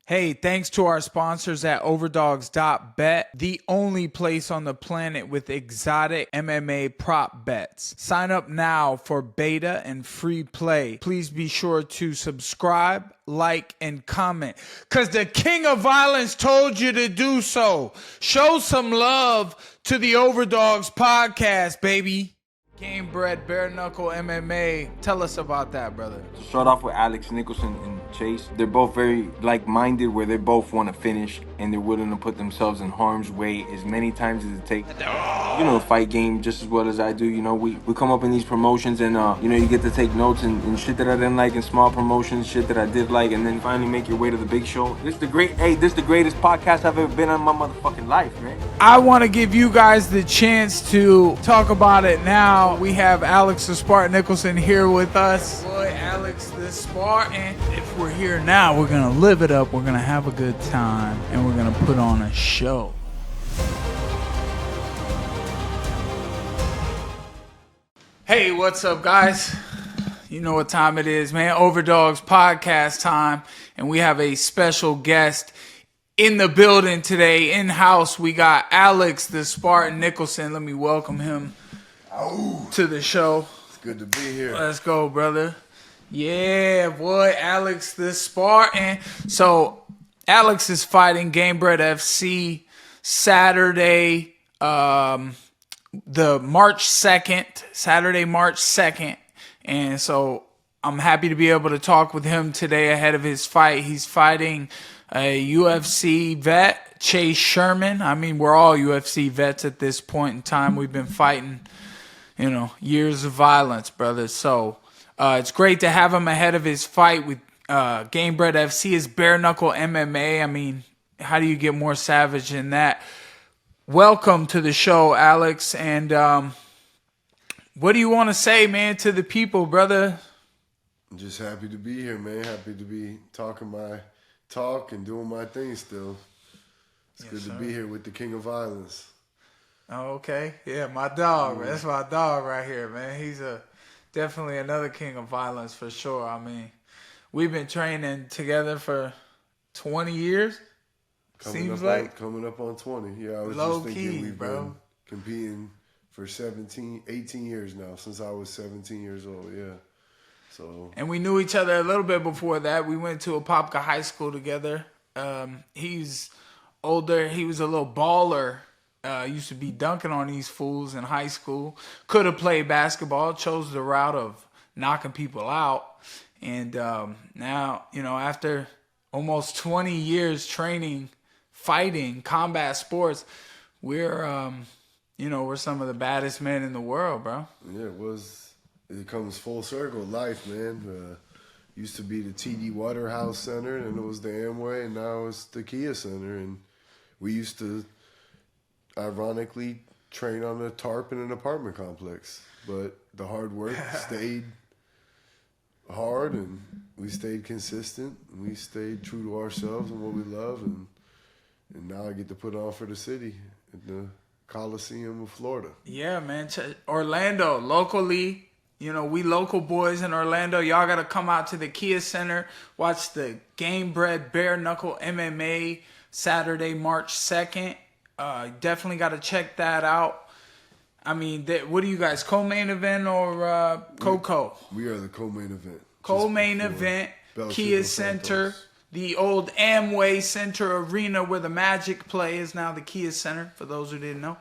Hey, thanks to our sponsors at Overdogs.bet, the only place on the planet with exotic MMA prop bets. Sign up now for beta and free play. Please be sure to subscribe, like, and comment, because the King of Violence told you to do so. Show some love to the Overdogs Podcast, baby. GameBred, bare knuckle MMA. Tell us about that, brother. To start off with Alex Nicholson and Chase, they're both very like-minded, where they both want to finish and they're willing to put themselves in harm's way as many times as it takes. You know the fight game just as well as I do. You know, we come up in these promotions and you get to take notes and shit that I didn't like in small promotions, shit that I did like, and then finally make your way to the big show. This is the greatest podcast I've ever been on in my motherfucking life, man. I want to give you guys the chance to talk about it now. We have Alex the Spartan Nicholson here with us. Boy, Alex the Spartan. If we're here now, we're going to live it up. We're going to have a good time. And we're going to put on a show. Hey, what's up, guys? You know what time it is, man. Overdogs Podcast time. And we have a special guest in the building today. In-house, we got Alex the Spartan Nicholson. Let me welcome him to the show. It's good to be here. Let's go, brother. Yeah, boy, Alex the Spartan. So, Alex is fighting GameBred FC Saturday, the March 2nd, Saturday, March 2nd. And so, I'm happy to be able to talk with him today ahead of his fight. He's fighting a UFC vet, Chase Sherman. I mean, we're all UFC vets at this point in time. We've been fighting, years of violence, brother. So it's great to have him ahead of his fight with GameBred FC, his bare knuckle MMA. I mean, how do you get more savage than that? Welcome to the show, Alex. And what do you want to say, man, to the people, brother? I'm just happy to be here, man. Happy to be talking my talk and doing my thing still. It's good to be here with the King of Violence. Oh, okay. Yeah, my dog. That's my dog right here, man. He's definitely another king of violence for sure. I mean, we've been training together for 20 years. Coming up on 20. Yeah, I was low just thinking key, we've bro. been competing for 18 years now, since I was 17 years old, yeah. So. And we knew each other a little bit before that. We went to Apopka High School together. He's older. He was a little baller. Used to be dunking on these fools in high school. Could have played basketball. Chose the route of knocking people out. And now, after almost 20 years training, fighting, combat sports, we're, we're some of the baddest men in the world, bro. Yeah, it comes full circle. Life, man. Used to be the TD Waterhouse Center, and it was the Amway, and now it's the Kia Center. And we used to, ironically, train on a tarp in an apartment complex. But the hard work stayed hard, and we stayed consistent, and we stayed true to ourselves and what we love. And now I get to put on for the city at the Coliseum of Florida. Yeah, man. Orlando, locally. We local boys in Orlando. Y'all got to come out to the Kia Center. Watch the GameBred Bare Knuckle MMA Saturday, March 2nd. Definitely got to check that out. I mean, what are you guys, co-main event or co-co? We are the co-main event. Co-main event, Kia Center. The old Amway Center Arena where the Magic play is now the Kia Center, for those who didn't know.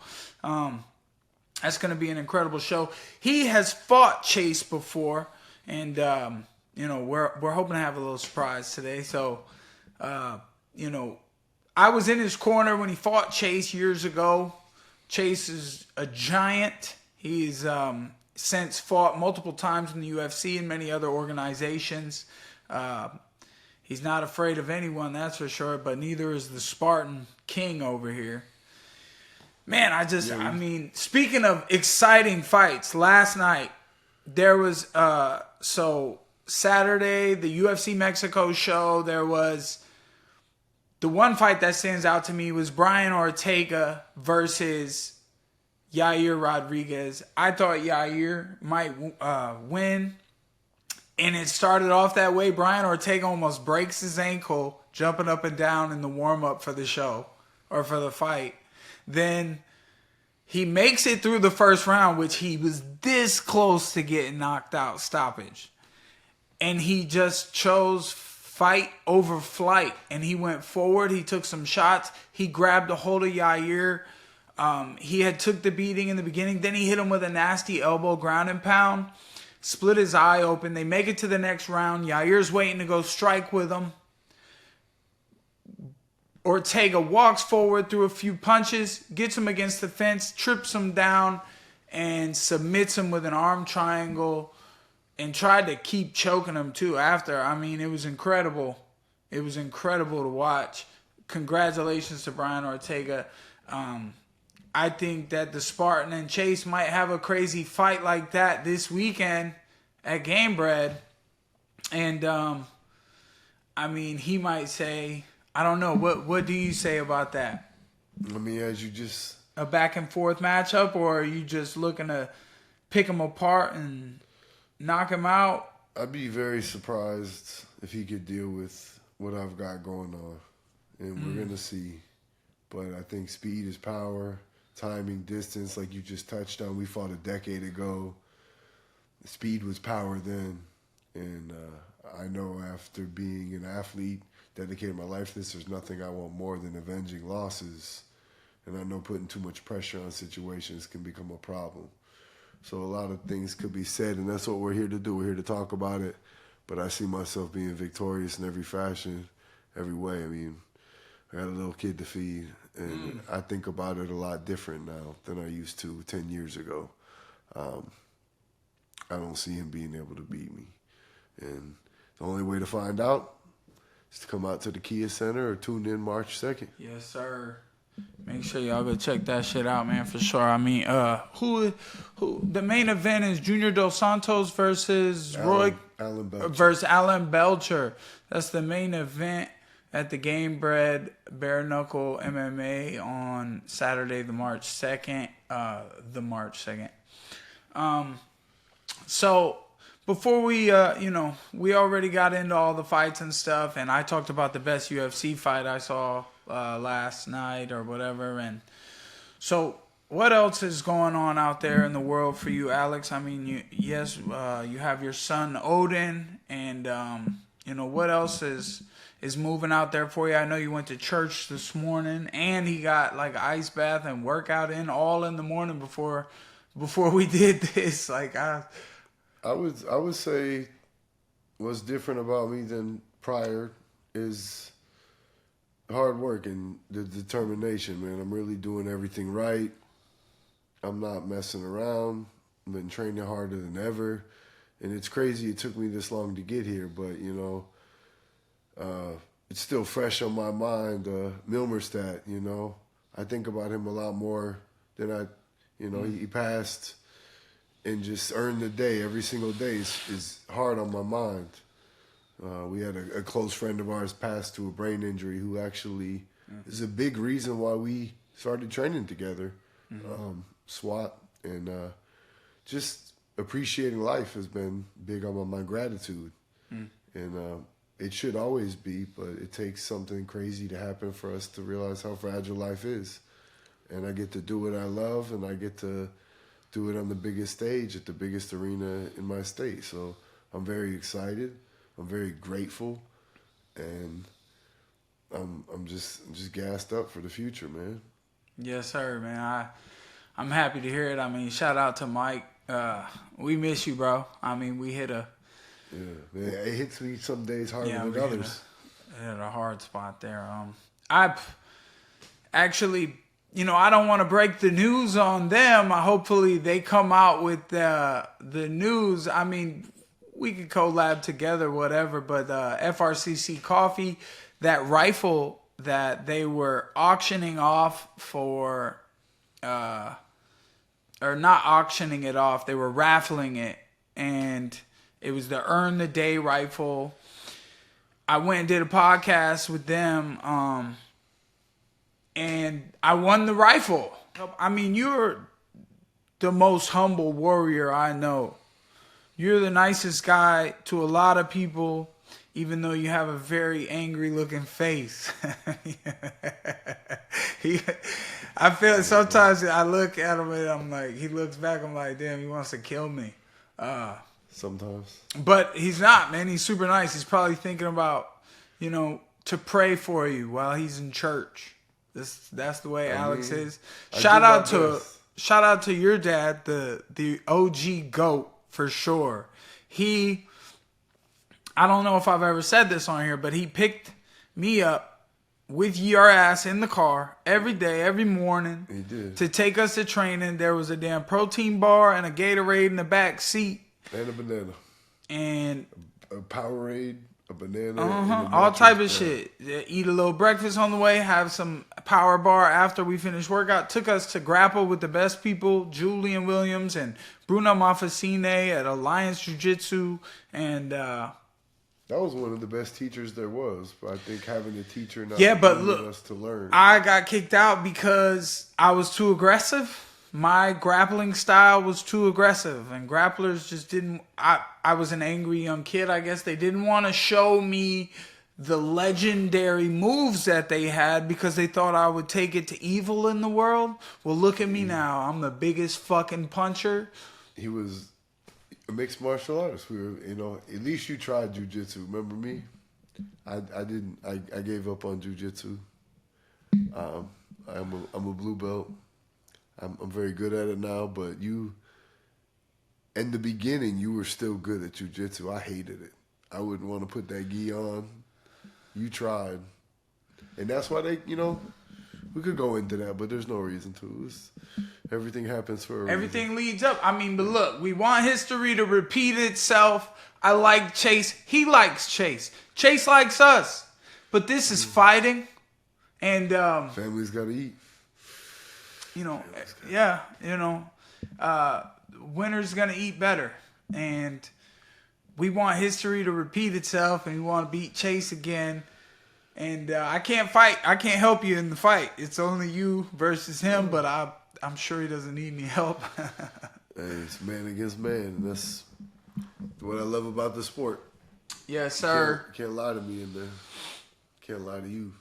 That's going to be an incredible show. He has fought Chase before, and we're hoping to have a little surprise today. So, I was in his corner when he fought Chase years ago. Chase is a giant. He's since fought multiple times in the UFC and many other organizations. He's not afraid of anyone, that's for sure, but neither is the Spartan King over here. Man, I mean, speaking of exciting fights, last night there was, Saturday, the UFC Mexico show, there was, the one fight that stands out to me was Brian Ortega versus Yair Rodriguez. I thought Yair might win, and it started off that way. Brian Ortega almost breaks his ankle jumping up and down in the warm-up for the show or for the fight. Then he makes it through the first round, which he was this close to getting knocked out, stoppage. And he just chose fight over flight. And he went forward. He took some shots. He grabbed a hold of Yair. He had took the beating in the beginning. Then he hit him with a nasty elbow ground and pound. Split his eye open. They make it to the next round. Yair's waiting to go strike with him. Ortega walks forward through a few punches, gets him against the fence, trips him down, and submits him with an arm triangle and tried to keep choking him too after. I mean, it was incredible. It was incredible to watch. Congratulations to Brian Ortega. I think that the Spartan and Chase might have a crazy fight like that this weekend at GameBred. And, I mean, he might say, I don't know, what do you say about that? I mean, as you just... A back and forth matchup, or are you just looking to pick him apart and knock him out? I'd be very surprised if he could deal with what I've got going on. And we're going to see. But I think speed is power, timing, distance, like you just touched on. We fought a decade ago. Speed was power then. And I know after being an athlete, dedicated my life to this, there's nothing I want more than avenging losses. And I know putting too much pressure on situations can become a problem. So a lot of things could be said, and that's what we're here to do. We're here to talk about it. But I see myself being victorious in every fashion, every way. I mean, I got a little kid to feed, and I think about it a lot different now than I used to 10 years ago. I don't see him being able to beat me. And the only way to find out is to come out to the Kia Center or tune in March 2nd. Yes, sir. Make sure y'all go check that shit out, man, for sure. I mean, who the main event is Junior Dos Santos versus Alan Belcher. versus Alan Belcher. That's the main event at the GameBred Bare Knuckle MMA on Saturday, the March 2nd. So before we, we already got into all the fights and stuff, and I talked about the best UFC fight I saw last night or whatever. And so what else is going on out there in the world for you, Alex? I mean, you have your son Odin, and what else is moving out there for you? I know you went to church this morning, and he got like ice bath and workout in all in the morning before we did this. Like I would say what's different about me than prior is hard work and the determination, man. I'm really doing everything right. I'm not messing around. I've been training harder than ever. And it's crazy it took me this long to get here, but, it's still fresh on my mind, Milmerstadt, I think about him a lot more than he passed and just earned the day. Every single day is hard on my mind. We had a close friend of ours pass to a brain injury who actually is a big reason why we started training together. SWAT, and just appreciating life has been big on my gratitude. And it should always be, but it takes something crazy to happen for us to realize how fragile life is. And I get to do what I love, and I get to do it on the biggest stage at the biggest arena in my state. So I'm very excited. I'm very grateful, and I'm just gassed up for the future, man. Yes, sir, man. I'm happy to hear it. I mean, shout out to Mike. We miss you, bro. I mean, we hit a... Yeah, man, it hits me some days harder than others. Hit a hard spot there. I actually... I don't want to break the news on them. Hopefully they come out with the news. I mean, we could collab together, whatever, but FRCC Coffee, that rifle that they were auctioning off for, or not auctioning it off, they were raffling it, and it was the Earn the Day rifle. I went and did a podcast with them, and I won the rifle. I mean, you're the most humble warrior I know. You're the nicest guy to a lot of people, even though you have a very angry looking face. I feel sometimes I look at him and I'm like, he looks back, I'm like, damn, he wants to kill me. Sometimes. But he's not, man. He's super nice. He's probably thinking about, to pray for you while he's in church. That's the way Alex is. Shout out to your dad, the OG GOAT for sure. I don't know if I've ever said this on here, but he picked me up with your ass in the car every day, every morning. He did. To take us to training. There was a damn protein bar and a Gatorade in the back seat. And a banana. And a Powerade, a banana. All type of shit. Eat a little breakfast on the way, have some power bar after we finished workout. Took us to grapple with the best people, Julian Williams and Bruno Mafasine at Alliance Jiu-Jitsu. And that was one of the best teachers there was. I think having a teacher not look, us to learn. I got kicked out because I was too aggressive. My grappling style was too aggressive, and grapplers just didn't. I was an angry young kid, I guess. They didn't want to show me the legendary moves that they had because they thought I would take it to evil in the world. Well, look at me now. I'm the biggest fucking puncher. He was a mixed martial artist. We were, at least you tried jiu-jitsu. Remember me? I didn't. I gave up on jiu-jitsu. I'm a blue belt. I'm very good at it now, but in the beginning, you were still good at jiu-jitsu. I hated it. I wouldn't want to put that gi on. You tried. And that's why we could go into that, but there's no reason to. Everything happens for a reason. Everything leads up. But look, we want history to repeat itself. I like Chase. He likes Chase. Chase likes us. But this is fighting. And family's got to eat. Winner's gonna eat better, and we want history to repeat itself, and we want to beat Chase again. And I can't fight. I can't help you in the fight. It's only you versus him, but I'm sure he doesn't need any help. Hey, it's man against man, and that's what I love about the sport. Yes, sir. Can't lie to me in there. Can't lie to you.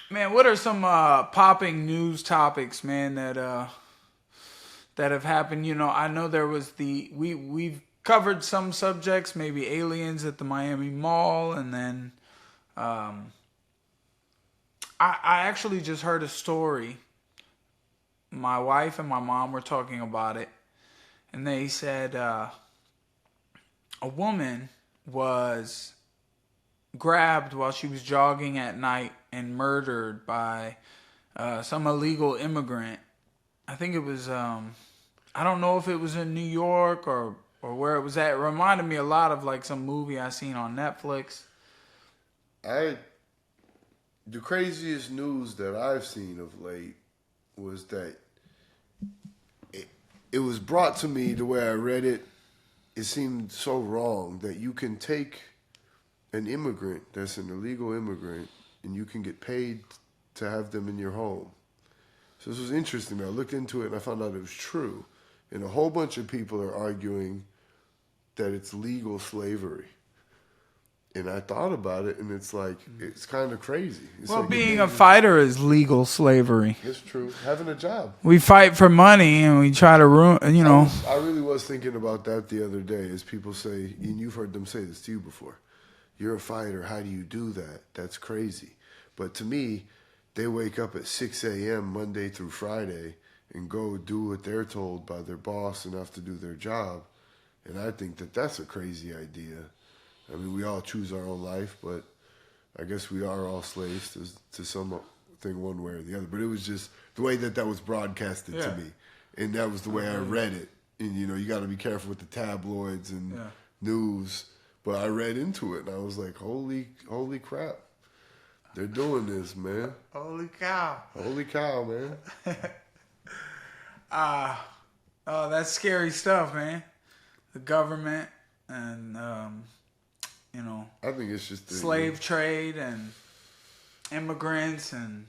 Man, what are some popping news topics, man, that have happened? I know there was we've covered some subjects, maybe aliens at the Miami Mall, and then I actually just heard a story. My wife and my mom were talking about it, and they said a woman was grabbed while she was jogging at night and murdered by some illegal immigrant. I think it was, I don't know if it was in New York or where it was at. It reminded me a lot of like some movie I seen on Netflix. The craziest news that I've seen of late was that it was brought to me the way I read it. It seemed so wrong that you can take an immigrant that's an illegal immigrant and you can get paid to have them in your home. So this was interesting. I looked into it and I found out it was true. And a whole bunch of people are arguing that it's legal slavery. And I thought about it and it's like, it's kind of crazy. It's Well, like being a fighter is legal slavery. It's true. Having a job. We fight for money and we try to ruin, I really was thinking about that the other day as people say, and you've heard them say this to you before, you're a fighter, how do you do that? That's crazy. But to me, they wake up at 6 a.m. Monday through Friday and go do what they're told by their boss and have to do their job. And I think that that's a crazy idea. I mean, we all choose our own life, but I guess we are all slaves to something one way or the other. But it was just the way that was broadcasted to me. And that was the way I read it. And, you got to be careful with the tabloids and news. But I read into it, and I was like, holy crap. They're doing this, man. Holy cow. Holy cow, man. Oh, that's scary stuff, man. The government and, I think it's just slave trade and immigrants and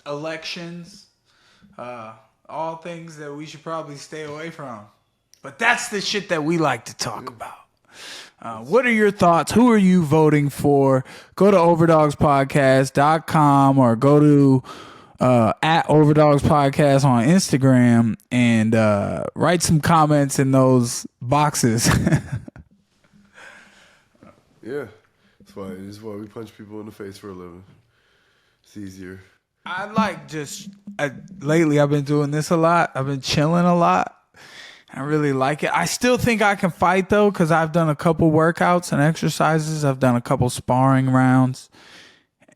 elections. All things that we should probably stay away from. But that's the shit that we like to talk about. What are your thoughts? Who are you voting for? Go to overdogspodcast.com or go to at Overdogs Podcast on Instagram and write some comments in those boxes. Yeah, that's why we punch people in the face for a living. It's easier. I like lately I've been doing this a lot. I've been chilling a lot. I really like it. I still think I can fight though, because I've done a couple workouts and exercises. I've done a couple sparring rounds,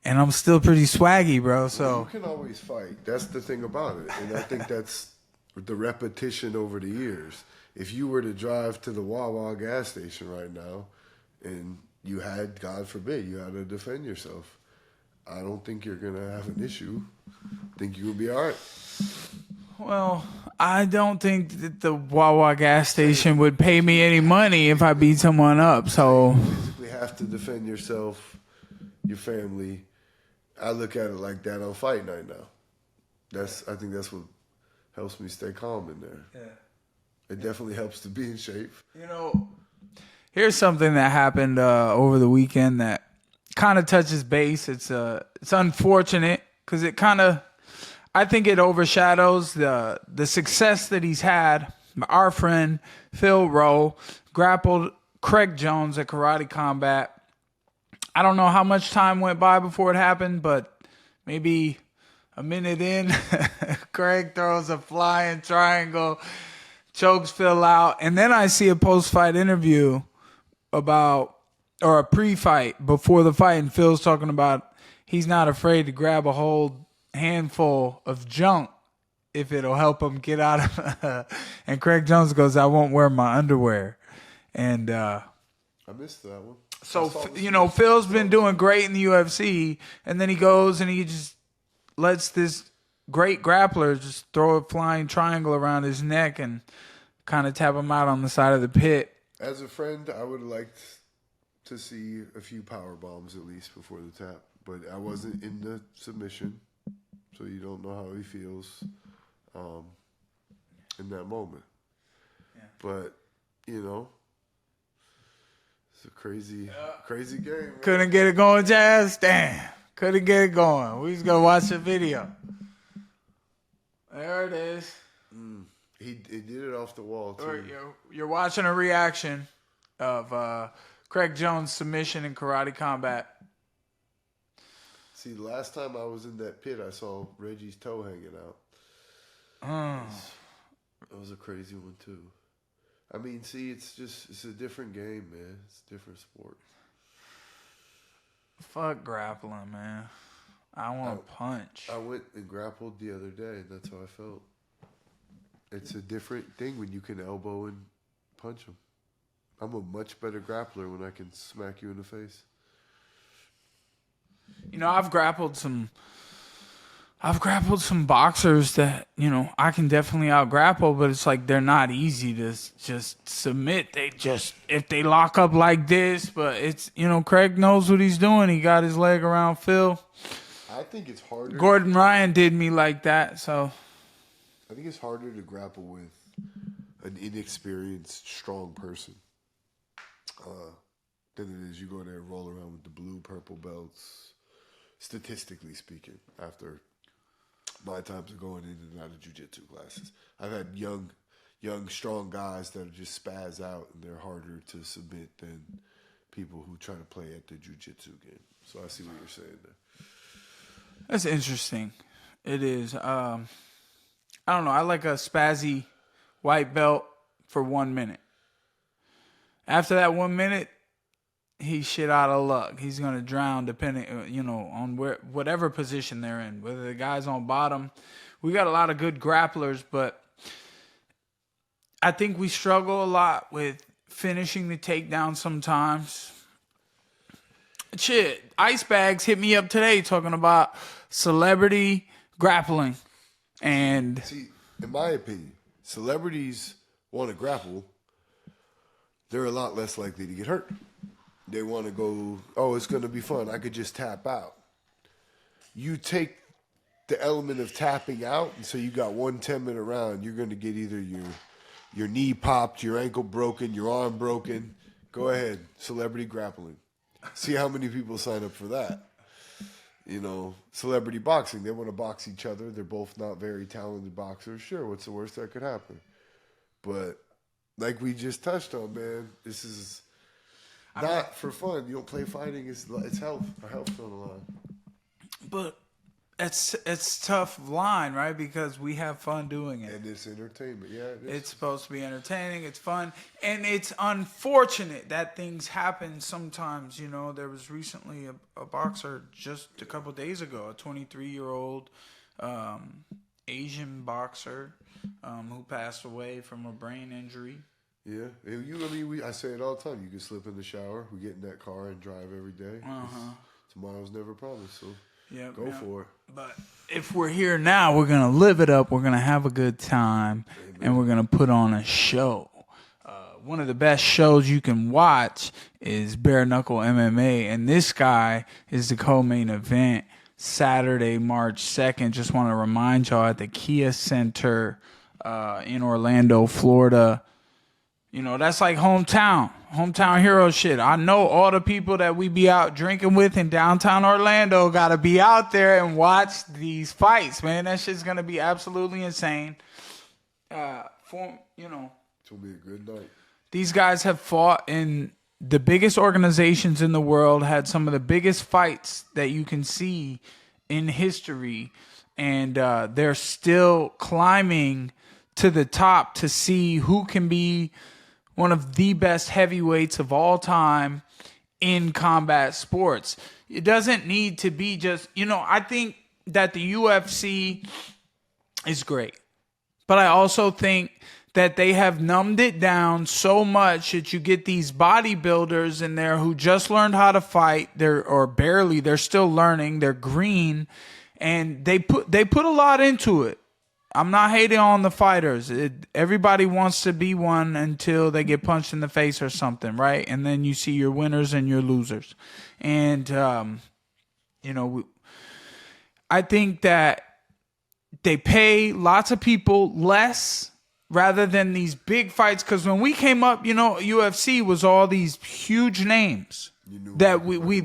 and I'm still pretty swaggy, bro. So you can always fight. That's the thing about it, and I think that's the repetition over the years. If you were to drive to the Wawa gas station right now, and you had, God forbid, you had to defend yourself, I don't think you're gonna have an issue. I think you will be all right. Well, I don't think that the Wawa gas station would pay me any money if I beat someone up. So you basically have to defend yourself, your family. I look at it like that on fight night now. I think that's what helps me stay calm in there. Yeah. It definitely helps to be in shape. You know, here's something that happened over the weekend that kind of touches base. It's unfortunate because it kind of, I think it overshadows the success that he's had. Our friend Phil Rowe grappled Craig Jones at Karate Combat. I don't know how much time went by before it happened, but maybe a minute in, Craig throws a flying triangle, chokes Phil out. And then I see a post-fight interview or a pre-fight before the fight, and Phil's talking about he's not afraid to grab a whole handful of junk if it'll help him get out of and Craig Jones goes, I won't wear my underwear. And I missed that one. So, Phil's been doing great in the UFC, and then he goes and he just lets this great grappler just throw a flying triangle around his neck and kind of tap him out on the side of the pit. As a friend, I would have liked to see a few power bombs at least before the tap, but I wasn't in the submission, so you don't know how he feels in that moment. Yeah. But, it's a crazy game. Man. Couldn't get it going, Jazz? Damn. Couldn't get it going. We just going to watch the video. There it is. He did it off the wall, too. You're watching a reaction of Craig Jones' submission in Karate Combat. See, the last time I was in that pit, I saw Reggie's toe hanging out. That was a crazy one, too. I mean, see, it's a different game, man. It's a different sport. Fuck grappling, man. I want to punch. I went and grappled the other day, and that's how I felt. It's a different thing when you can elbow and punch them. I'm a much better grappler when I can smack you in the face. I've grappled some boxers that, I can definitely out-grapple, but it's like they're not easy to just submit. If they lock up like this, but it's, Craig knows what he's doing. He got his leg around Phil. I think it's harder. Gordon Ryan did me like that, so. I think it's harder to grapple with an inexperienced, strong person than it is you go there and roll around with the blue, purple belts, statistically speaking, after my times of going in and out of jiu-jitsu classes. I've had young, strong guys that just spaz out, and they're harder to submit than people who try to play at the jiu-jitsu game. So I see what you're saying there. That's interesting. It is. I don't know. I like a spazzy white belt for 1 minute. After that 1 minute, he's shit out of luck. He's going to drown depending, on whatever position they're in. Whether the guy's on bottom. We got a lot of good grapplers, but I think we struggle a lot with finishing the takedown sometimes. Shit, Ice Bags hit me up today talking about celebrity grappling. And see, in my opinion, celebrities want to grapple. They're a lot less likely to get hurt. They want to go, it's going to be fun. I could just tap out. You take the element of tapping out, and so you got 1 10-minute round, you're going to get either your knee popped, your ankle broken, your arm broken, Go ahead, celebrity grappling. See how many people sign up for that. You know, celebrity boxing. They want to box each other. They're both not very talented boxers. Sure, what's the worst that could happen? But like we just touched on, man, this is not for fun. You don't play fighting. It's health. Our health's on the line. But it's tough line, right? Because we have fun doing it. And it's entertainment. Yeah, it is. It's supposed to be entertaining. It's fun. And it's unfortunate that things happen sometimes. You know, there was recently a boxer just a couple days ago, a 23-year-old Asian boxer who passed away from a brain injury. Yeah. I say it all the time. You can slip in the shower. We get in that car and drive every day. Tomorrow's never promised, so go for it. But if we're here now, we're going to live it up. We're going to have a good time. Amen. And we're going to put on a show. One of the best shows you can watch is Bare Knuckle MMA. And this guy is the co-main event Saturday, March 2nd. Just want to remind y'all at the Kia Center in Orlando, Florida. You know, that's like hometown hero shit. I know all the people that we be out drinking with in downtown Orlando got to be out there and watch these fights, man. That shit's going to be absolutely insane. It's going to be a good night. These guys have fought in the biggest organizations in the world, had some of the biggest fights that you can see in history, and they're still climbing to the top to see who can be one of the best heavyweights of all time in combat sports. It doesn't need to be just, I think that the UFC is great. But I also think that they have numbed it down so much that you get these bodybuilders in there who just learned how to fight, they're still learning, they're green, and they put a lot into it. I'm not hating on the fighters. Everybody wants to be one until they get punched in the face or something, right? And then you see your winners and your losers. And, I think that they pay lots of people less rather than these big fights. Because when we came up, UFC was all these huge names that we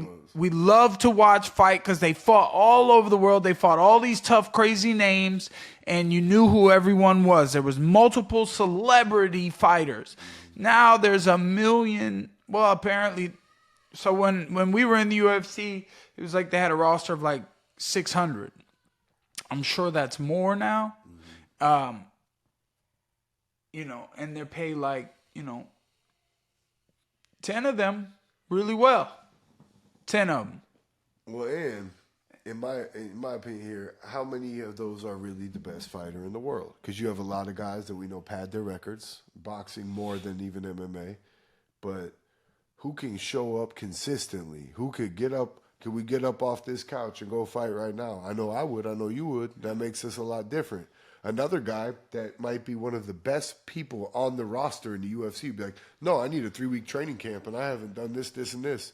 love to watch fight because they fought all over the world. They fought all these tough, crazy names, and you knew who everyone was. There was multiple celebrity fighters. Now there's a million. Well, apparently, so when we were in the UFC, it was like they had a roster of like 600. I'm sure that's more now. And they're paid like 10 of them really well. 10 of them. Well, and in my opinion here, how many of those are really the best fighter in the world? Because you have a lot of guys that we know pad their records, boxing more than even MMA. But who can show up consistently? Who could get up? Could we get up off this couch and go fight right now? I know I would. I know you would. That makes us a lot different. Another guy that might be one of the best people on the roster in the UFC would be like, no, I need a 3-week training camp, and I haven't done this, this, and this.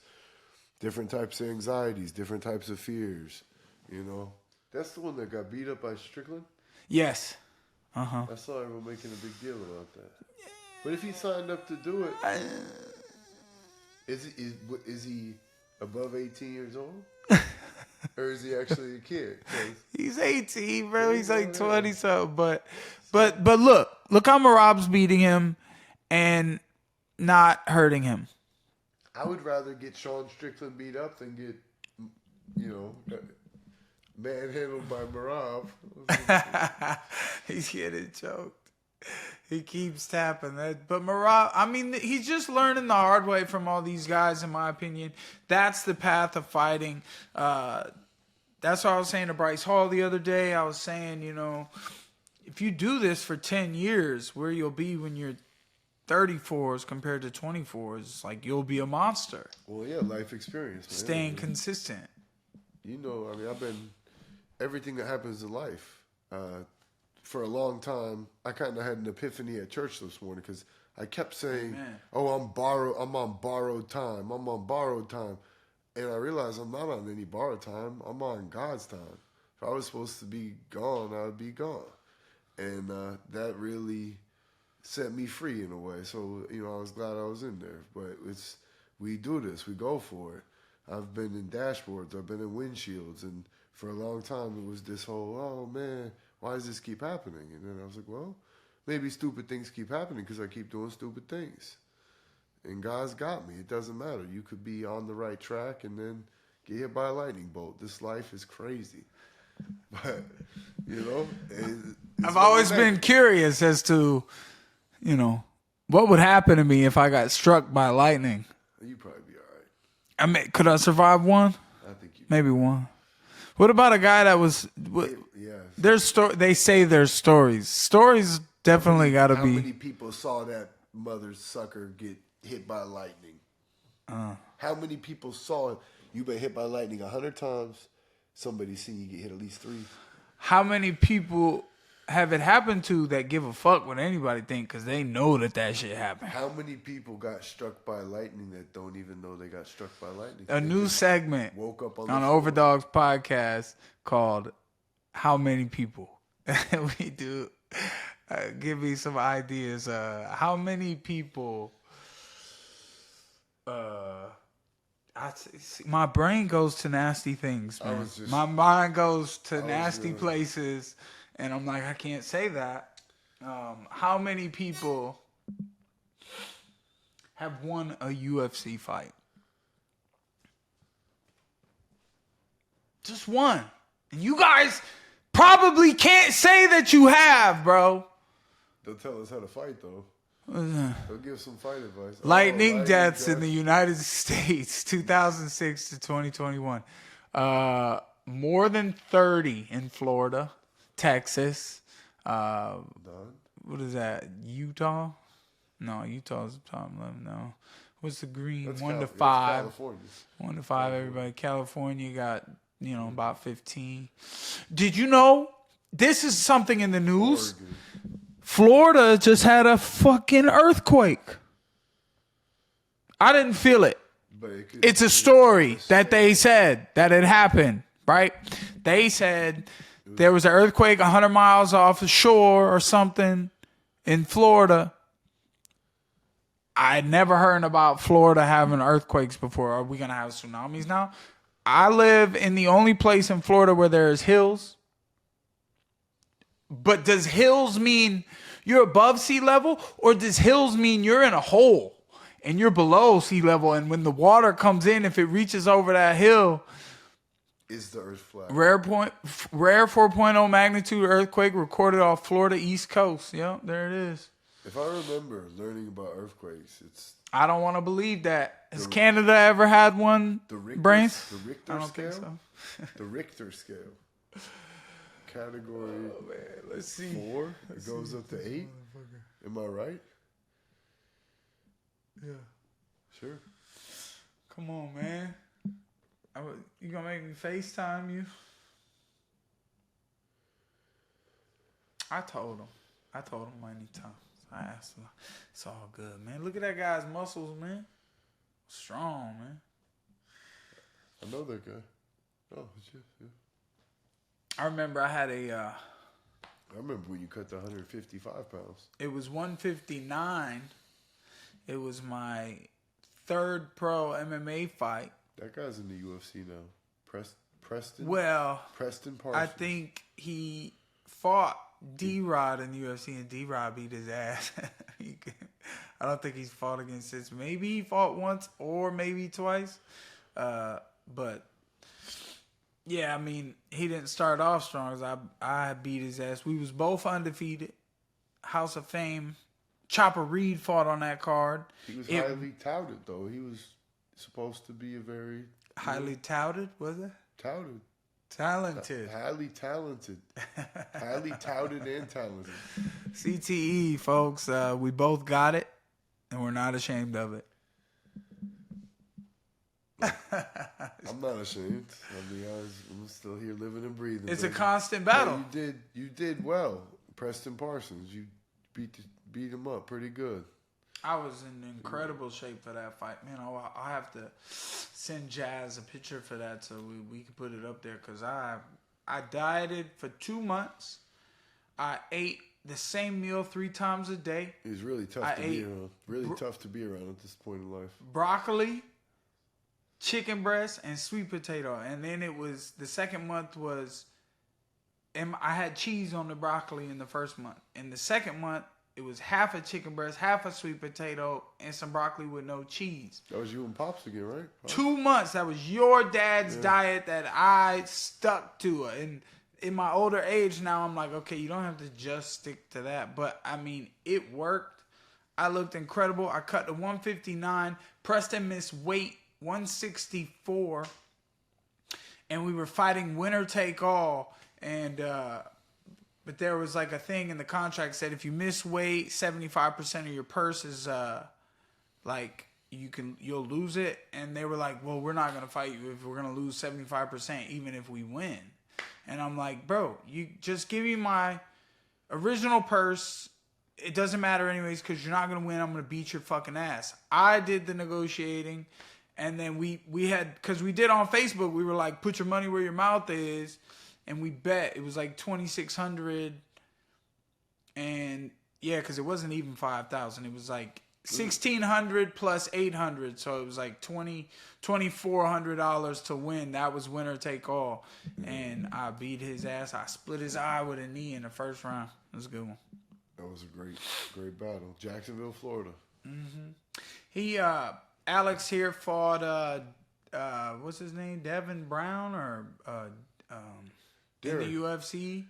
Different types of anxieties, different types of fears, That's the one that got beat up by Strickland? Yes. I saw everyone making a big deal about that. But if he signed up to do it, is he above 18 years old? Or is he actually a kid? He's 18, bro. He's like 20-something. But look how Marab's beating him and not hurting him. I would rather get Sean Strickland beat up than get, manhandled by Marab. He's getting choked. He keeps tapping that. But Marab, he's just learning the hard way from all these guys, in my opinion. That's the path of fighting. That's what I was saying to Bryce Hall the other day. I was saying, if you do this for 10 years, where you'll be when you're 34s compared to 24s, like you'll be a monster. Well, yeah, life experience, man. Staying consistent. I've been everything that happens in life. For a long time, I kind of had an epiphany at church this morning because I kept saying, "Oh, I'm on borrowed time. I'm on borrowed time," and I realized I'm not on any borrowed time. I'm on God's time. If I was supposed to be gone, I would be gone, and that really set me free in a way. So, you know, I was glad I was in there. But we do this. We go for it. I've been in dashboards. I've been in windshields. And for a long time, it was this whole, oh, man, why does this keep happening? And then I was like, well, maybe stupid things keep happening because I keep doing stupid things. And God's got me. It doesn't matter. You could be on the right track and then get hit by a lightning bolt. This life is crazy. But, you know, I've always been curious as to, you know, what would happen to me if I got struck by lightning. You'd probably be all right. I mean, could I survive one? I think you Maybe one. What about a guy that was? They say there's stories. Stories definitely got to be. How many people saw that mother sucker get hit by lightning? How many people saw it? You've been hit by lightning 100 times. Somebody's seen you get hit at least 3. How many people have it happened to that give a fuck what anybody think because they know that shit happened? How many people got struck by lightning that don't even know they got struck by lightning? A new segment woke up on Overdogs Podcast called "How Many People." We do. Give me some ideas. How many people? My brain goes to nasty things, man. My mind goes to nasty places, and I'm like, I can't say that. How many people have won a UFC fight? Just one. And you guys probably can't say that you have, bro. They'll tell us how to fight, though. They'll give some fight advice. Lightning deaths in the United States, 2006 to 2021. More than 30 in Florida, Texas. What is that? Utah? No, Utah's the top 11. No. What's the green? That's 1 to 5. California. 1 to 5, everybody. California got, about 15. Did you know this is something in the news? Oregon. Florida just had a fucking earthquake. I didn't feel it. But It's a story that they said that it happened, right? They said there was an earthquake 100 miles off the shore or something in Florida. I never heard about Florida having earthquakes before. Are we going to have tsunamis now? I live in the only place in Florida where there's hills. But does hills mean you're above sea level, or does hills mean you're in a hole and you're below sea level, and when the water comes in, if it reaches over that hill, is the earth flat? Rare 4.0 magnitude earthquake recorded off Florida East Coast. Yep, there it is. If I remember learning about earthquakes, I don't want to believe that. Has Canada ever had one? Brains? The Richter I don't scale? think so. The Richter scale. Category Let's see. 4. It goes up to 8. Am I right? Yeah. Sure. Come on, man. You gonna make me FaceTime you? I told him many times. I asked him. It's all good, man. Look at that guy's muscles, man. Strong, man. I know that guy. Oh, it's you. Yeah. I remember I had I remember when you cut to 155 pounds. It was 159. It was my third pro MMA fight. That guy's in the UFC now. Preston? Well, Preston Parsons. I think he fought D-Rod in the UFC, and D-Rod beat his ass. I don't think he's fought against this. Maybe he fought once or maybe twice. But, yeah, I mean, he didn't start off strong as I beat his ass. We was both undefeated. House of Fame. Chopper Reed fought on that card. He was highly touted, though. He was supposed to be a very... Highly touted, was it? Touted. Talented. Highly talented. Highly touted and talented. CTE, folks. We both got it, and we're not ashamed of it. I'm not ashamed. I mean, I'm still here living and breathing. It's a constant battle. You did well, Preston Parsons. You beat him up pretty good. I was in incredible shape for that fight, man. I'll have to send Jazz a picture for that so we can put it up there, because I dieted for 2 months. I ate the same meal 3 times a day. It was really tough to be around. Really tough to be around at this point in life. Broccoli, chicken breast, and sweet potato. And then it was, the second month was, and I had cheese on the broccoli in the first month. In the second month, it was half a chicken breast, half a sweet potato, and some broccoli with no cheese. That was you and Pops again, right? Pops? 2 months. That was your dad's diet that I stuck to. And in my older age now, I'm like, okay, you don't have to just stick to that. But, I mean, it worked. I looked incredible. I cut to 159. Preston missed weight, 164. And we were fighting winner take all. And, but there was like a thing in the contract that said if you miss weight, 75% of your purse is, like, you'll lose it. And they were like, well, we're not going to fight you if we're going to lose 75%, even if we win. And I'm like, bro, you just give me my original purse. It doesn't matter anyways because you're not going to win. I'm going to beat your fucking ass. I did the negotiating. And then we had, because we did on Facebook, we were like, put your money where your mouth is. And we bet. It was like 2,600. And yeah, because it wasn't even 5,000. It was like 1,600 plus 800, so it was like $2,400 to win. That was winner take all, and I beat his ass. I split his eye with a knee in the first round. It was a good one. That was a great battle. Jacksonville, Florida. He Alex here fought what's his name? Devin Brown or in the UFC.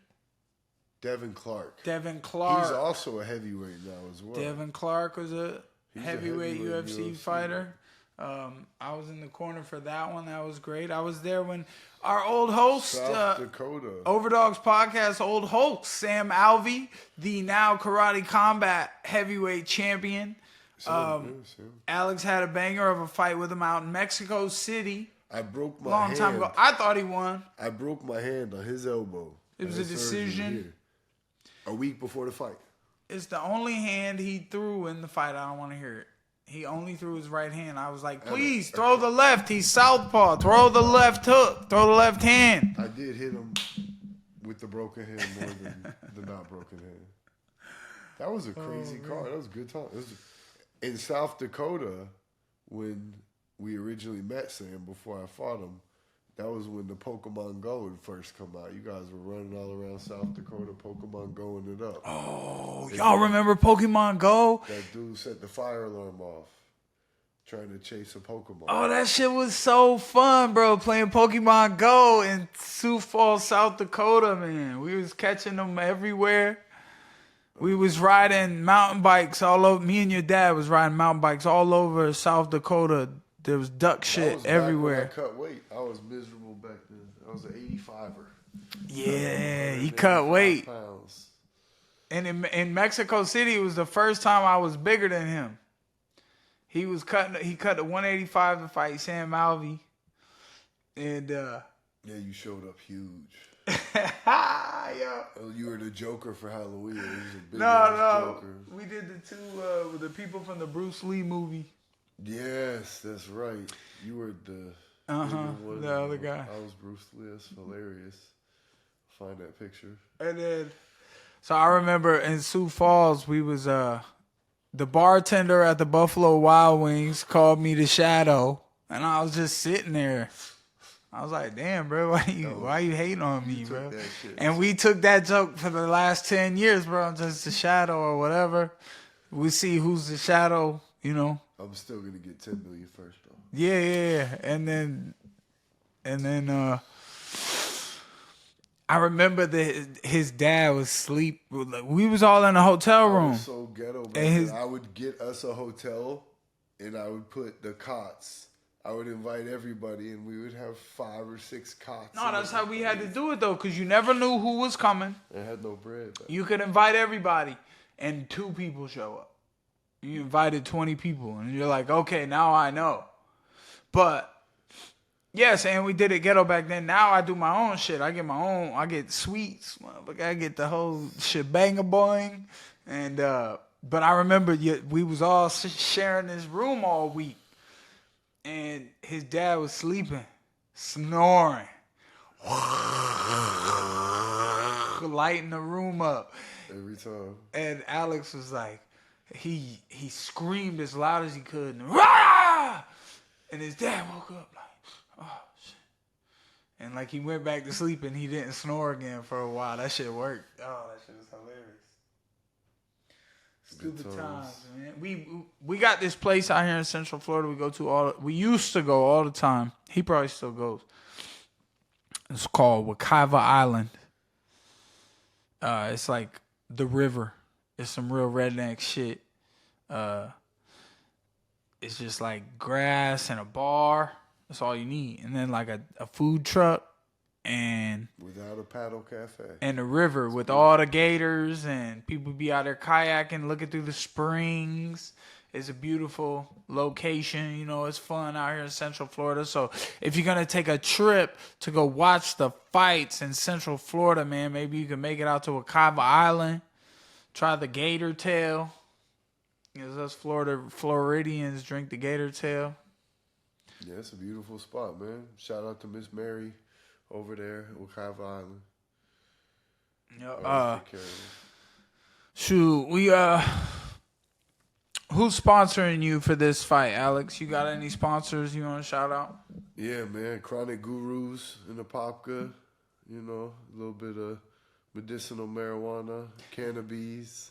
Devin Clark. Devin Clark. He's also a heavyweight now as well. Devin Clark was a heavyweight UFC fighter. I was in the corner for that one. That was great. I was there when our old host, South Dakota. Overdogs Podcast, old host, Sam Alvey, the now Karate Combat heavyweight champion. Alex had a banger of a fight with him out in Mexico City. I broke my long hand. time ago. I thought he won. I broke my hand on his elbow. It was a decision. A week before the fight. It's the only hand he threw in the fight. I don't want to hear it. He only threw his right hand. I was like, please, throw the left. He's southpaw. Throw the left hook. Throw the left hand. I did hit him with the broken hand more than the not broken hand. That was a crazy card. That was a good time. It was in South Dakota, when we originally met Sam before I fought him, that was when the Pokemon Go would first come out. You guys were running all around South Dakota, Pokemon Going it up. Oh, y'all remember Pokemon Go? That dude set the fire alarm off, trying to chase a Pokemon. Oh, that shit was so fun, bro, playing Pokemon Go in Sioux Falls, South Dakota, man. We was catching them everywhere. We was riding mountain bikes all over. Me and your dad was riding mountain bikes all over South Dakota. There was duck shit everywhere. I cut weight. I was miserable back then. I was an 85er. Yeah, he cut weight. Pounds. And in Mexico City, it was the first time I was bigger than him. He cut to 185 to fight Sam Alvey. And yeah, you showed up huge. Yeah. You were the Joker for Halloween. He was a big Joker. We did the two with the people from the Bruce Lee movie. Yes, that's right. You were the the other guy. I was Bruce Lee. That's hilarious. Find that picture. And then, so I remember in Sioux Falls, we was the bartender at the Buffalo Wild Wings called me the Shadow, and I was just sitting there. I was like, "Damn, bro, why you hating on me, bro?" And we took that joke for the last 10 years, bro. I'm just the Shadow or whatever. We see who's the Shadow, you know. I'm still gonna get 10 million first, though. Yeah. And then, I remember that his dad was asleep. We was all in a hotel room. I was so ghetto, man. I would get us a hotel, and I would put the cots. I would invite everybody, and we would have 5 or 6 cots. No, that's how we had to do it, though, because you never knew who was coming. I had no bread. You could invite everybody, and 2 people show up. You invited 20 people, and you're like, okay, now I know. But, yes, and we did it ghetto back then. Now I do my own shit. I get sweets. I get the whole shebang-a-boing. And, but I remember we was all sharing this room all week. And his dad was sleeping, snoring, lighting the room up. Every time. And Alex was like, he screamed as loud as he could. And, Rah! And his dad woke up like, oh, shit. And like he went back to sleep and he didn't snore again for a while. That shit worked. Oh, that shit was hilarious. Stupid times, man. We got this place out here in Central Florida. We used to go all the time. He probably still goes. It's called Wekiva Island. It's like the river. It's some real redneck shit. It's just like grass and a bar. That's all you need. And then like a food truck and Without a Paddle Cafe. And the river with all the gators and people be out there kayaking, looking through the springs. It's a beautiful location. You know, it's fun out here in Central Florida. So if you're going to take a trip to go watch the fights in Central Florida, man, maybe you can make it out to Wekiva Island. Try the gator tail. Because us Floridians drink the gator tail. Yeah, it's a beautiful spot, man. Shout out to Miss Mary over there at Wekiva Island. Shoot, who's sponsoring you for this fight, Alex? You got any sponsors you want to shout out? Yeah, man. Chronic Gurus in the Popka. You know, a little bit of medicinal marijuana, cannabis.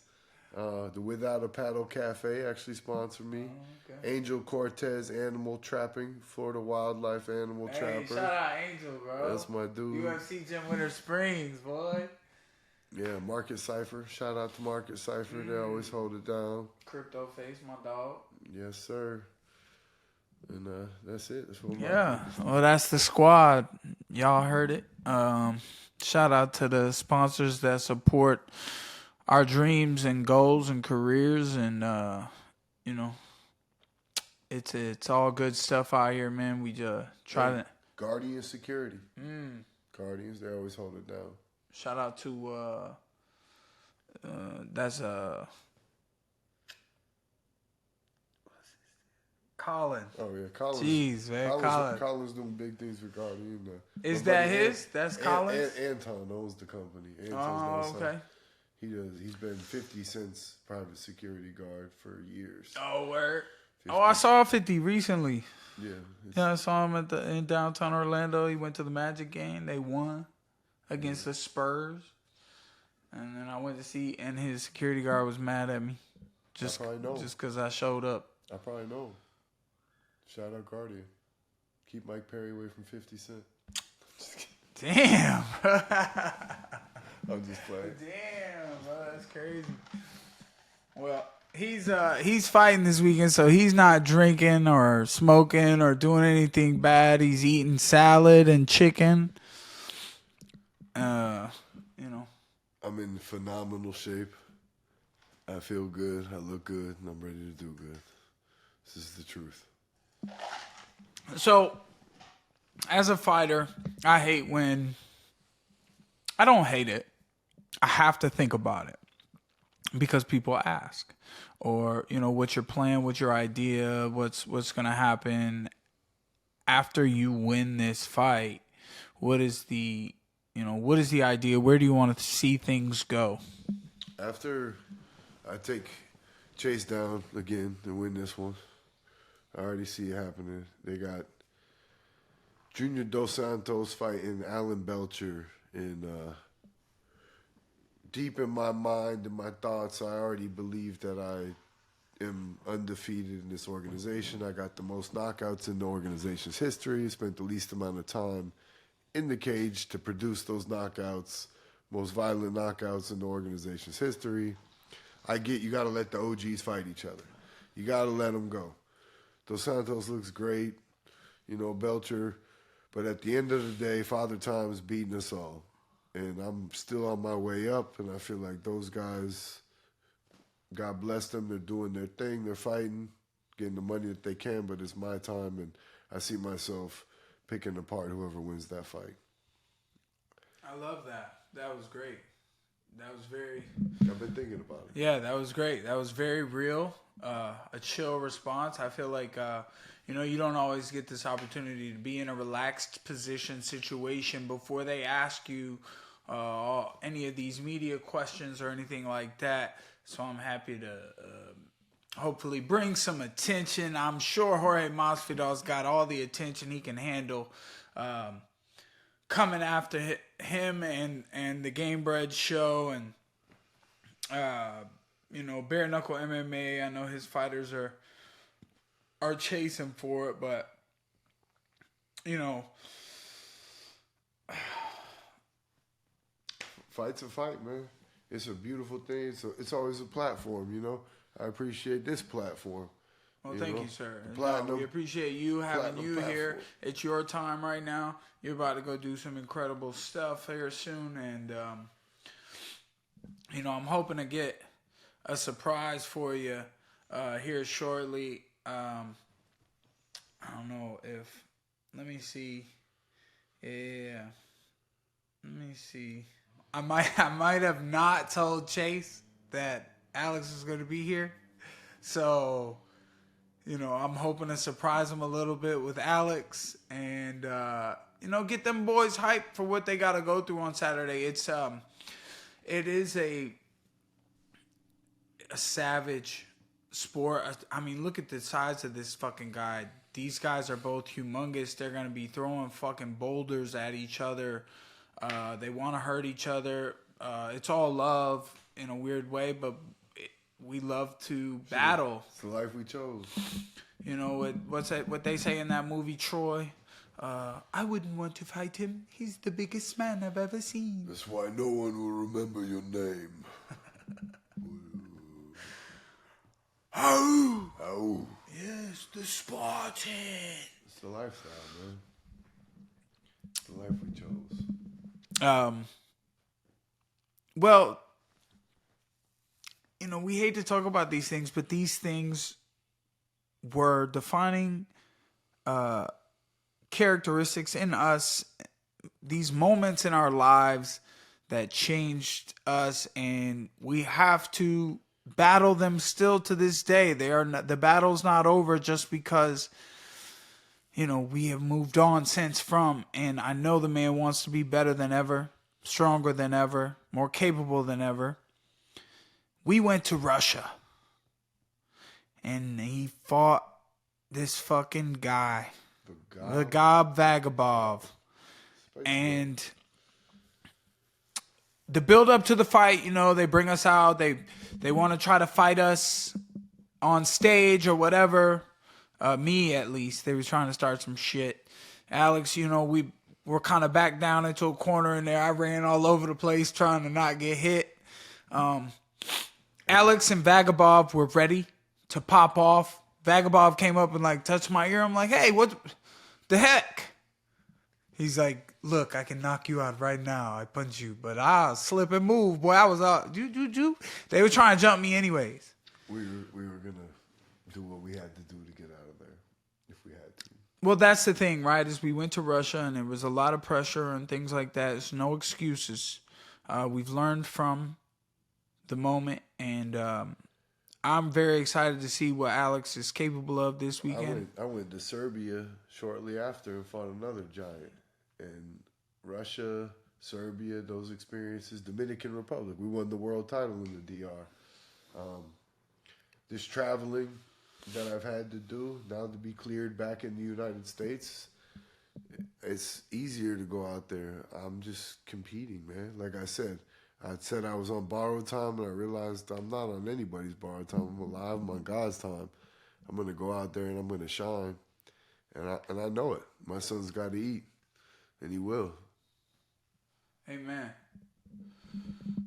The Without a Paddle Cafe actually sponsored me. Okay. Angel Cortez Animal Trapping, Florida Wildlife Animal Trapper. Shout out Angel, bro. That's my dude. UFC Gym Winter Springs, boy. Yeah, Market Cypher. Shout out to Market Cypher. They always hold it down. Crypto Face, my dog. Yes, sir. And that's it. That's what well, that's the squad. Y'all heard it. Shout out to the sponsors that support our dreams and goals and careers, and you know, it's all good stuff out here, man. We just try to Guardian Security. Guardians, they always hold it down. Shout out to that's Colin. Oh yeah, Colin. Jeez, man, Colin's doing big things for Guardian. Is that his? That's Colin's. Anton owns the company. Okay. He's been 50 Cent's private security guard for years. Oh, word. 50. Oh, I saw 50 recently. Yeah. I saw him in downtown Orlando. He went to the Magic game. They won against the Spurs. And then I went to see, and his security guard was mad at me. Just because I showed up. I probably know. Shout out Guardian. Keep Mike Perry away from 50 Cent. Damn. I'm just playing. Damn, bro, that's crazy. Well, he's fighting this weekend, so he's not drinking or smoking or doing anything bad. He's eating salad and chicken. You know. I'm in phenomenal shape. I feel good. I look good, and I'm ready to do good. This is the truth. So, as a fighter, I don't hate it. I have to think about it because people ask, or you know, what's your plan, what's your idea, what's going to happen after you win this fight? What is the idea? Where do you want to see things go? After I take Chase down again and win this one, I already see it happening. They got Junior Dos Santos fighting Alan Belcher in deep in my mind and my thoughts, I already believe that I am undefeated in this organization. I got the most knockouts in the organization's history, spent the least amount of time in the cage to produce those knockouts, most violent knockouts in the organization's history. I get you got to let the OGs fight each other. You got to let them go. Dos Santos looks great, you know, Belcher, but at the end of the day, Father Time is beating us all. And I'm still on my way up, and I feel like those guys, God bless them, they're doing their thing, they're fighting, getting the money that they can, but it's my time, and I see myself picking apart whoever wins that fight. I love that. That was great. That was very... I've been thinking about it. Yeah, that was great. That was very real. A chill response. I feel like, you don't always get this opportunity to be in a relaxed position situation before they ask you any of these media questions or anything like that. So I'm happy to hopefully bring some attention. I'm sure Jorge Masvidal's got all the attention he can handle coming after him and the GameBred show and bare knuckle MMA. I know his fighters are chasing for it, but Fight's a fight, man. It's a beautiful thing. It's always a platform, I appreciate this platform. Well, thank you, sir. We appreciate you having you here. It's your time right now. You're about to go do some incredible stuff here soon, and I'm hoping to get a surprise for you here shortly. I don't know if. Let me see. Yeah. Let me see. I might have not told Chase that Alex was going to be here. So, I'm hoping to surprise him a little bit with Alex and, get them boys hyped for what they got to go through on Saturday. It is a savage sport. I mean, look at the size of this fucking guy. These guys are both humongous. They're going to be throwing fucking boulders at each other. They want to hurt each other. It's all love in a weird way, but we love to battle. It's the life we chose. What they say in that movie, Troy? I wouldn't want to fight him. He's the biggest man I've ever seen. That's why no one will remember your name. Oh. Yes, the Spartan. It's the lifestyle, man. It's the life we chose. Well, we hate to talk about these things, but these things were defining characteristics in us, these moments in our lives that changed us, and we have to battle them still to this day. The battle's not over just because we have moved on since from, and I know the man wants to be better than ever, stronger than ever, more capable than ever. We went to Russia, and he fought this fucking guy, the Gob Vagabov, and the build up to the fight, they bring us out, they want to try to fight us on stage or whatever. Me, at least. They was trying to start some shit. Alex, we were kind of back down into a corner in there. I ran all over the place trying to not get hit. Alex and Vagabov were ready to pop off. Vagabov came up and touched my ear. I'm like, hey, what the heck? He's like, look, I can knock you out right now. I punch you, but I'll slip and move. Boy, I was out. They were trying to jump me anyways. We were going to do what we had to do to get out of there if we had to. Well, that's the thing, right? Is we went to Russia and there was a lot of pressure and things like that. There's no excuses. We've learned from the moment, and I'm very excited to see what Alex is capable of this weekend. I went to Serbia shortly after and fought another giant. And Russia, Serbia, those experiences, Dominican Republic. We won the world title in the DR. This traveling that I've had to do, now to be cleared back in the United States, it's easier to go out there. I'm just competing, man. Like I said I was on borrowed time, and I realized I'm not on anybody's borrowed time. I'm alive. I'm on God's time. I'm going to go out there, and I'm going to shine. And I know it. My son's got to eat, and he will. Amen.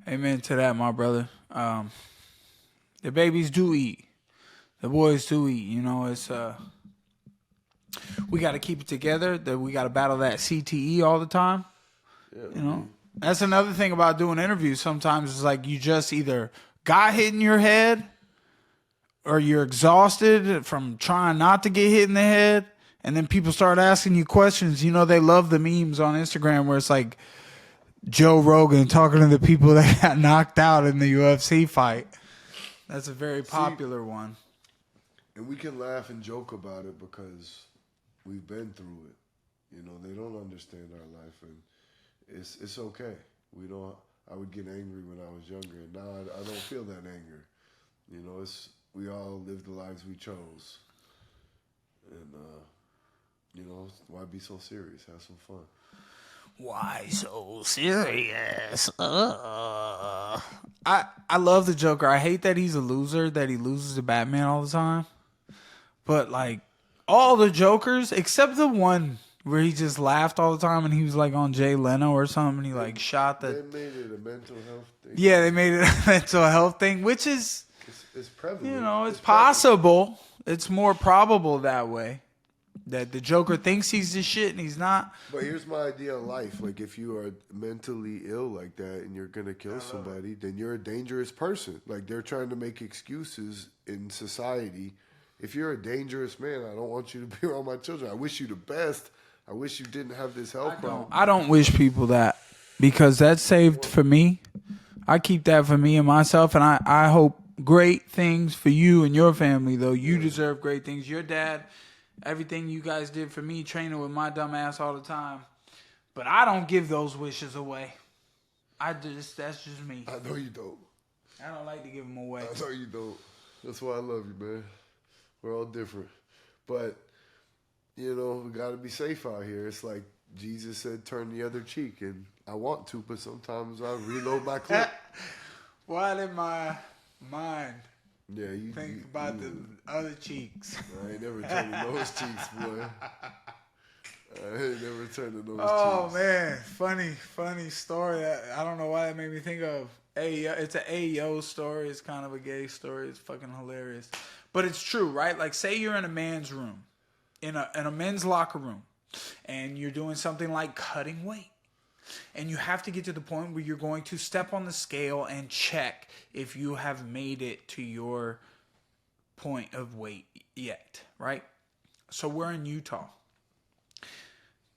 Amen to that, my brother. The babies do eat. The boys do eat. It's we got to keep it together. That we got to battle that CTE all the time. Yeah, That's another thing about doing interviews. Sometimes it's like you just either got hit in your head or you're exhausted from trying not to get hit in the head. And then people start asking you questions. They love the memes on Instagram where it's like Joe Rogan talking to the people that got knocked out in the UFC fight. That's a very popular one. And we can laugh and joke about it because we've been through it. They don't understand our life, and it's okay. We don't. I would get angry when I was younger, and now I don't feel that anger. You know, we all live the lives we chose, and you know, why be so serious? Have some fun. Why so serious? I love the Joker. I hate that he's a loser, that he loses to Batman all the time. But like all the Jokers, except the one where he just laughed all the time and he was like on Jay Leno or something and he like shot the... They made it a mental health thing. Yeah, they made it a mental health thing, which is... It's prevalent. You know, it's possible. Prevalent. It's more probable that way. That the Joker thinks he's the shit and he's not. But here's my idea of life. Like, if you are mentally ill like that and you're going to kill somebody, then you're a dangerous person. Like, they're trying to make excuses in society. If you're a dangerous man, I don't want you to be around my children. I wish you the best. I wish you didn't have this health problem. I don't wish people that, because that's saved for me. I keep that for me and myself, and I hope great things for you and your family, though. You deserve great things. Your dad... Everything you guys did for me, training with my dumb ass all the time. But I don't give those wishes away. That's just me. I know you don't. I don't like to give them away. I know you don't. That's why I love you, man. We're all different. But, you know, we got to be safe out here. It's like Jesus said, turn the other cheek. And I want to, but sometimes I reload my clip. Why did my mind... Yeah, you think about the other cheeks. I ain't never turning those cheeks, boy. I ain't never turning those cheeks. Oh, man. Funny story. I don't know why that made me think of. It's an Ayo story. It's kind of a gay story. It's fucking hilarious. But it's true, right? Like, say you're in a man's room, in a men's locker room, and you're doing something like cutting weight. And you have to get to the point where you're going to step on the scale and check if you have made it to your point of weight yet, right? So we're in Utah.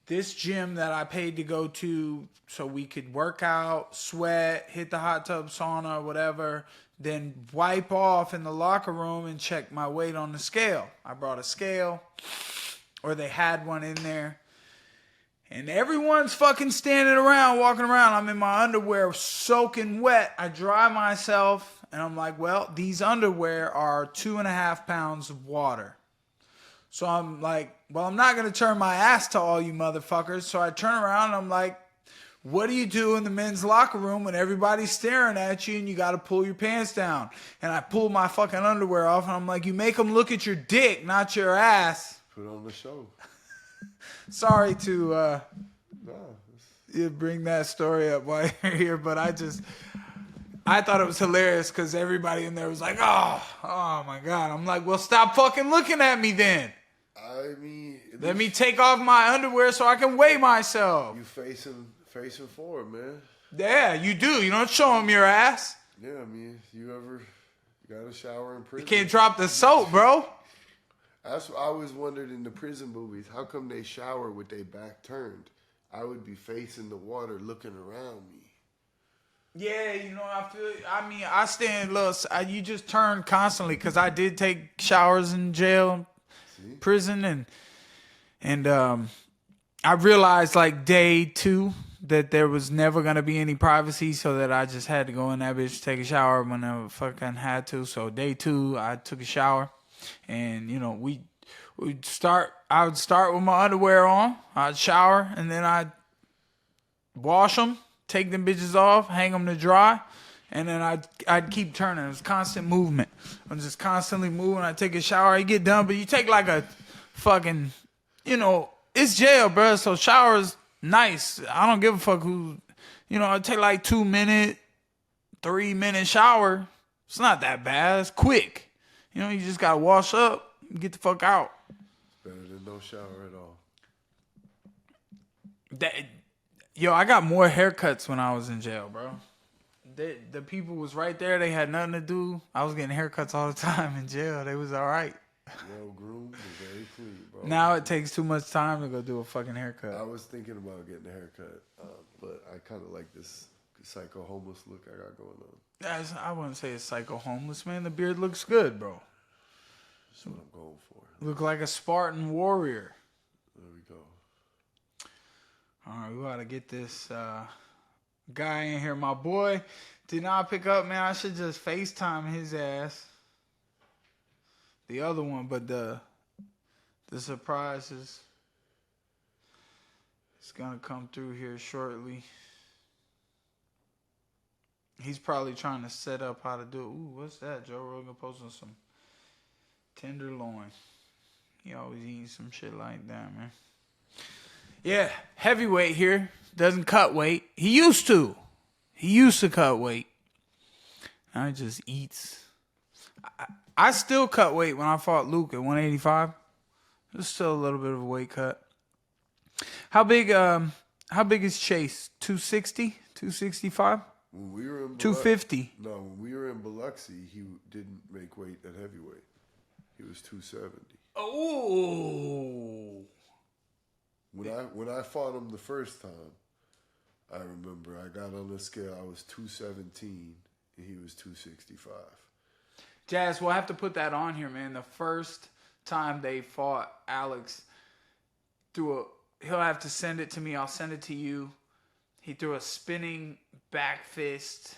This gym that I paid to go to so we could work out, sweat, hit the hot tub, sauna, whatever, then wipe off in the locker room and check my weight on the scale. I brought a scale, or they had one in there. And everyone's fucking standing around, walking around. I'm in my underwear, soaking wet. I dry myself, and I'm like, well, these underwear are 2.5 pounds of water. So I'm like, well, I'm not going to turn my ass to all you motherfuckers. So I turn around, and I'm like, what do you do in the men's locker room when everybody's staring at you and you got to pull your pants down? And I pull my fucking underwear off, and I'm like, you make them look at your dick, not your ass. Put on the show. Sorry to bring that story up while you're here, but I thought it was hilarious because everybody in there was like, oh my God. I'm like, well, stop fucking looking at me then. I mean, let me take off my underwear so I can weigh myself. You facing forward, man. Yeah, you do. You don't show them your ass. Yeah, I mean, you ever got a shower in prison? You can't drop the soap, bro. That's what I always wondered in the prison movies. How come they shower with their back turned? I would be facing the water looking around me. Yeah, you know, I stand, you just turn constantly because I did take showers in jail, prison, and I realized like day 2 that there was never going to be any privacy, so that I just had to go in that bitch, take a shower whenever fucking had to. So day 2, I took a shower. And, you know, I would start with my underwear on. I'd shower, and then I'd wash them, take them bitches off, hang them to dry, and then I'd keep turning. It was constant movement. I'm just constantly moving. I take a shower, I get done, but you take like a fucking, you know, it's jail, bro, so shower's nice. I don't give a fuck who, you know, I take like 2-minute, 3-minute shower. It's not that bad. It's quick. You know, you just got to wash up and get the fuck out. Better than no shower at all. I got more haircuts when I was in jail, bro. The people was right there. They had nothing to do. I was getting haircuts all the time in jail. They was all right. Well groomed and very clean, bro. Now it takes too much time to go do a fucking haircut. I was thinking about getting a haircut, but I kind of like this psycho homeless look I got going on. I wouldn't say it's psycho homeless, man. The beard looks good, bro. That's what I'm going for. Look like a Spartan warrior. There we go. All right, we got to get this guy in here. My boy did not pick up, man. I should just FaceTime his ass. The other one, but the surprise is it's gonna come through here shortly. He's probably trying to set up how to do it. Ooh, what's that? Joe Rogan posting some tenderloin. He always eating some shit like that, man. Yeah, heavyweight here. Doesn't cut weight. He used to. He used to cut weight. Now he just eats. I still cut weight when I fought Luke at 185. It was still a little bit of a weight cut. How big is Chase? 260? 265? When we were in 250. No, when we were in Biloxi, he didn't make weight at heavyweight. He was 270. Oh. When I fought him the first time, I remember I got on the scale. I was 217 and he was 265. Jazz, we'll have to put that on here, man. The first time they fought, Alex he'll have to send it to me. I'll send it to you. He threw a spinning back fist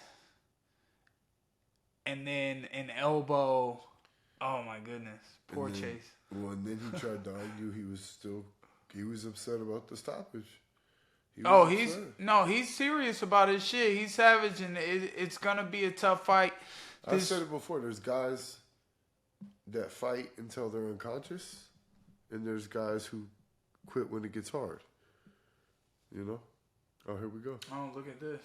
and then an elbow. Oh my goodness. Poor Chase. Well, and then he tried to argue he was upset about the stoppage. He's serious about his shit. He's savage, and it's gonna be a tough fight. I've said it before. There's guys that fight until they're unconscious, and there's guys who quit when it gets hard. You know? Oh, here we go. Oh, look at this.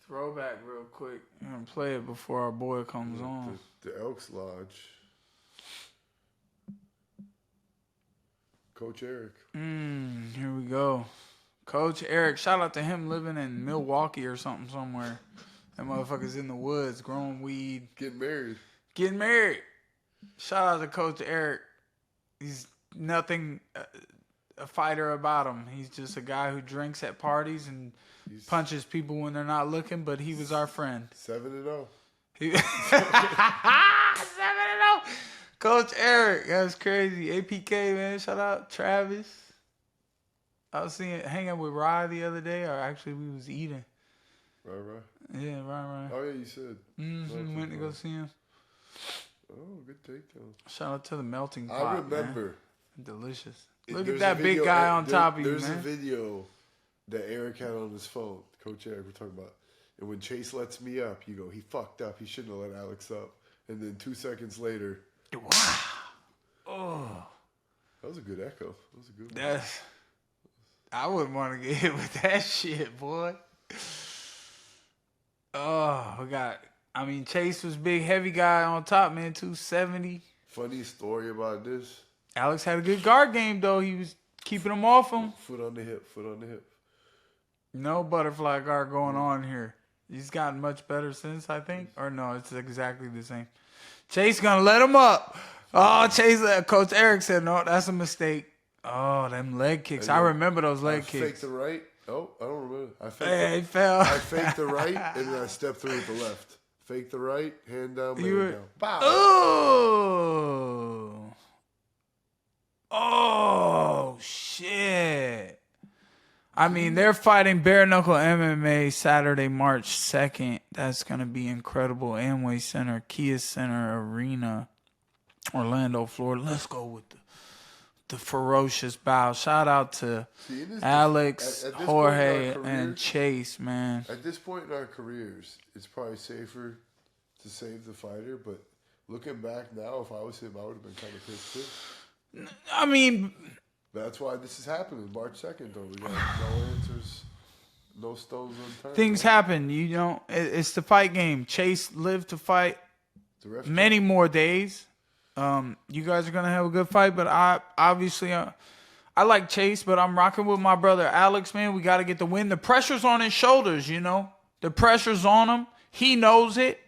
Throwback real quick. I'm gonna play it before our boy comes on. The Elks Lodge. Coach Eric. Here we go. Coach Eric. Shout out to him living in Milwaukee or something somewhere. That motherfucker's in the woods growing weed. Getting married. Shout out to Coach Eric. He's nothing a fighter about him. He's just a guy who drinks at parties and punches people when they're not looking, but he was our friend. 7-0. 7-0. Coach Eric, that's crazy. APK, man. Shout out Travis. I was hanging with Rye the other day, or actually we was eating. Right. Yeah, right. Oh, yeah, you said. Went to go see him. Oh, good takedown. Shout out to the melting pot, I remember. Man. Delicious. Look at that big guy on top of you, man. There's a video that Eric had on his phone. Coach Eric, we're talking about. And when Chase lets me up, you go, he fucked up. He shouldn't have let Alex up. And then 2 seconds later. Wow. Oh. That was a good echo. That was a good one. I wouldn't want to get hit with that shit, boy. Oh, Chase was big, heavy guy on top, man, 270. Funny story about this. Alex had a good guard game, though. He was keeping him off him. Foot on the hip. No butterfly guard going on here. He's gotten much better since, I think. Or no, it's exactly the same. Chase gonna let him up. Oh, Chase, Coach Eric said, no, that's a mistake. Oh, them leg kicks. I remember those leg kicks. Faked the right. Oh, I don't remember. He fell. I faked the right, and then I stepped through with the left. Fake the right, hand down, down. Bow. Oh, shit. I mean, they're fighting bare knuckle MMA Saturday, March 2nd. That's going to be incredible. Amway Center, Kia Center Arena, Orlando, Florida. Let's go with the ferocious bout. Shout out to Alex, Jorge, and Chase, man. At this point in our careers, it's probably safer to save the fighter. But looking back now, if I was him, I would have been kind of pissed too. I mean, that's why this is happening. March 2nd, though. We got no answers, no stones unturned. Things happen, you know. It's the fight game. Chase lived to fight many more days. You guys are gonna have a good fight, but I like Chase, but I'm rocking with my brother Alex. Man, we got to get the win. The pressure's on his shoulders, you know. The pressure's on him. He knows it.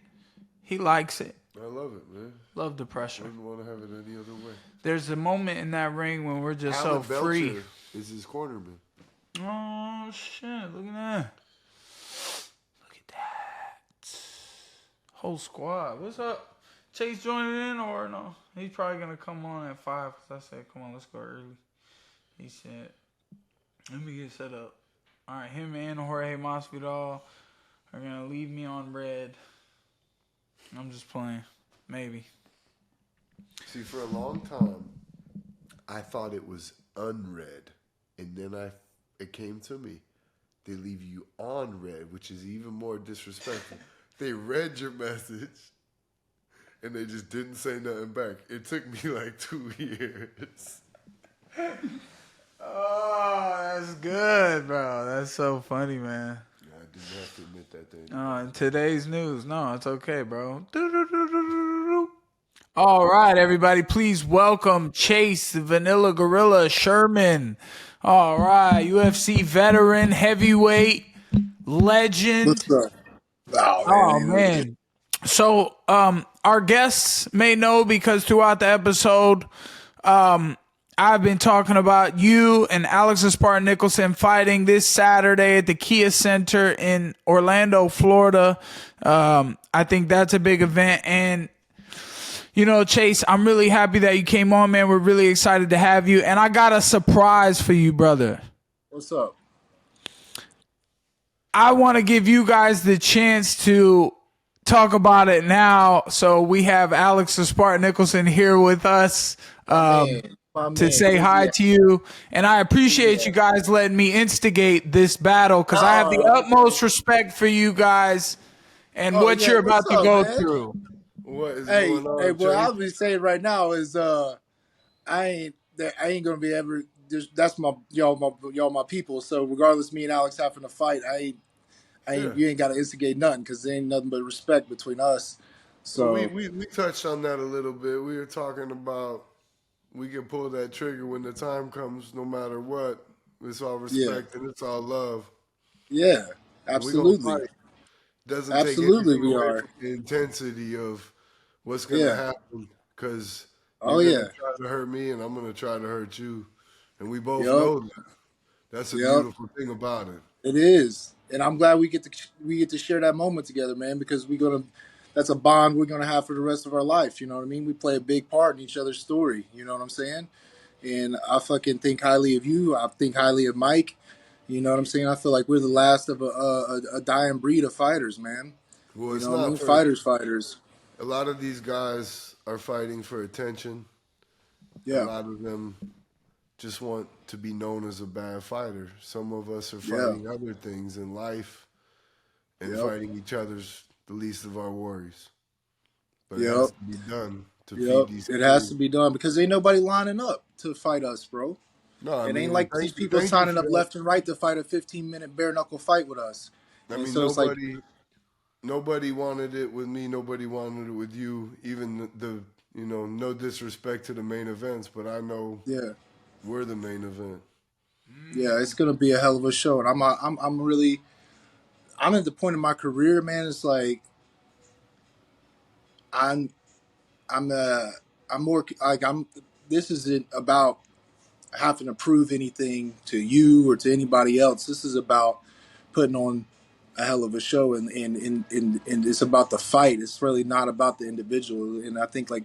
He likes it. I love it, man. Love the pressure. Wouldn't want to have it any other way. There's a moment in that ring when we're just Alan so free. Belcher is his cornerman. Oh shit! Look at that. Look at that. Whole squad. What's up? Chase joining in or no? He's probably gonna come on at 5 because I said, "Come on, let's go early." He said, "Let me get set up." All right, him and Jorge Masvidal are gonna leave me on red. I'm just playing. Maybe. See, for a long time, I thought it was unread, and then it came to me. They leave you on red, which is even more disrespectful. They read your message, and they just didn't say nothing back. It took me like 2 years. Oh, that's good, bro. That's so funny, man. Yeah, I didn't have to admit that thing. In today's news. No, it's okay, bro. All right, everybody, please welcome Chase, the Vanilla Gorilla, Sherman. All right, UFC veteran, heavyweight, legend. What's up? Oh, Oh, man. man. So, our guests may know because throughout the episode, I've been talking about you and Alex Spartan Nicholson fighting this Saturday at the Kia Center in Orlando, Florida. I think that's a big event. And, you know, Chase, I'm really happy that you came on, man. We're really excited to have you. And I got a surprise for you, brother. What's up? I want to give you guys the chance to talk about it now. So we have Alex Spartan Nicholson here with us. To say hi to you. And I appreciate you guys letting me instigate this battle because I have the utmost respect for you guys and what you're about to go through. What is going on? Hey, what I'll be saying right now is I ain't gonna be ever. That's my my people. So regardless, me and Alex having a fight, you ain't got to instigate nothing because there ain't nothing but respect between us. So we touched on that a little bit. We were talking about we can pull that trigger when the time comes, no matter what. It's all respect and it's all love. Yeah, absolutely. Doesn't Absolutely, take anything we away are. from the intensity of what's going to happen because you're going to try to hurt me and I'm going to try to hurt you. And we both know that. That's a beautiful thing about it. It is. And I'm glad we get to share that moment together, man, because that's a bond we're gonna have for the rest of our life. You know what I mean? We play a big part in each other's story. You know what I'm saying? And I fucking think highly of you. I think highly of Mike. You know what I'm saying? I feel like we're the last of a dying breed of fighters, man. Well, it's you know what I not mean? Fighters. A lot of these guys are fighting for attention. Yeah. A lot of them just want to be known as a bad fighter. Some of us are fighting other things in life and fighting each other's the least of our worries. But it has to be done to feed these kids. It has to be done because ain't nobody lining up to fight us, bro. No, it ain't like these people signing up left and right to fight a 15-minute bare knuckle fight with us. I mean, so nobody wanted it with me. Nobody wanted it with you. Even the no disrespect to the main events, but I know we're the main event. Yeah, it's gonna be a hell of a show, and I'm at the point in my career, man. It's like I'm more like This isn't about having to prove anything to you or to anybody else. This is about putting on a hell of a show, and it's about the fight. It's really not about the individual. And I think like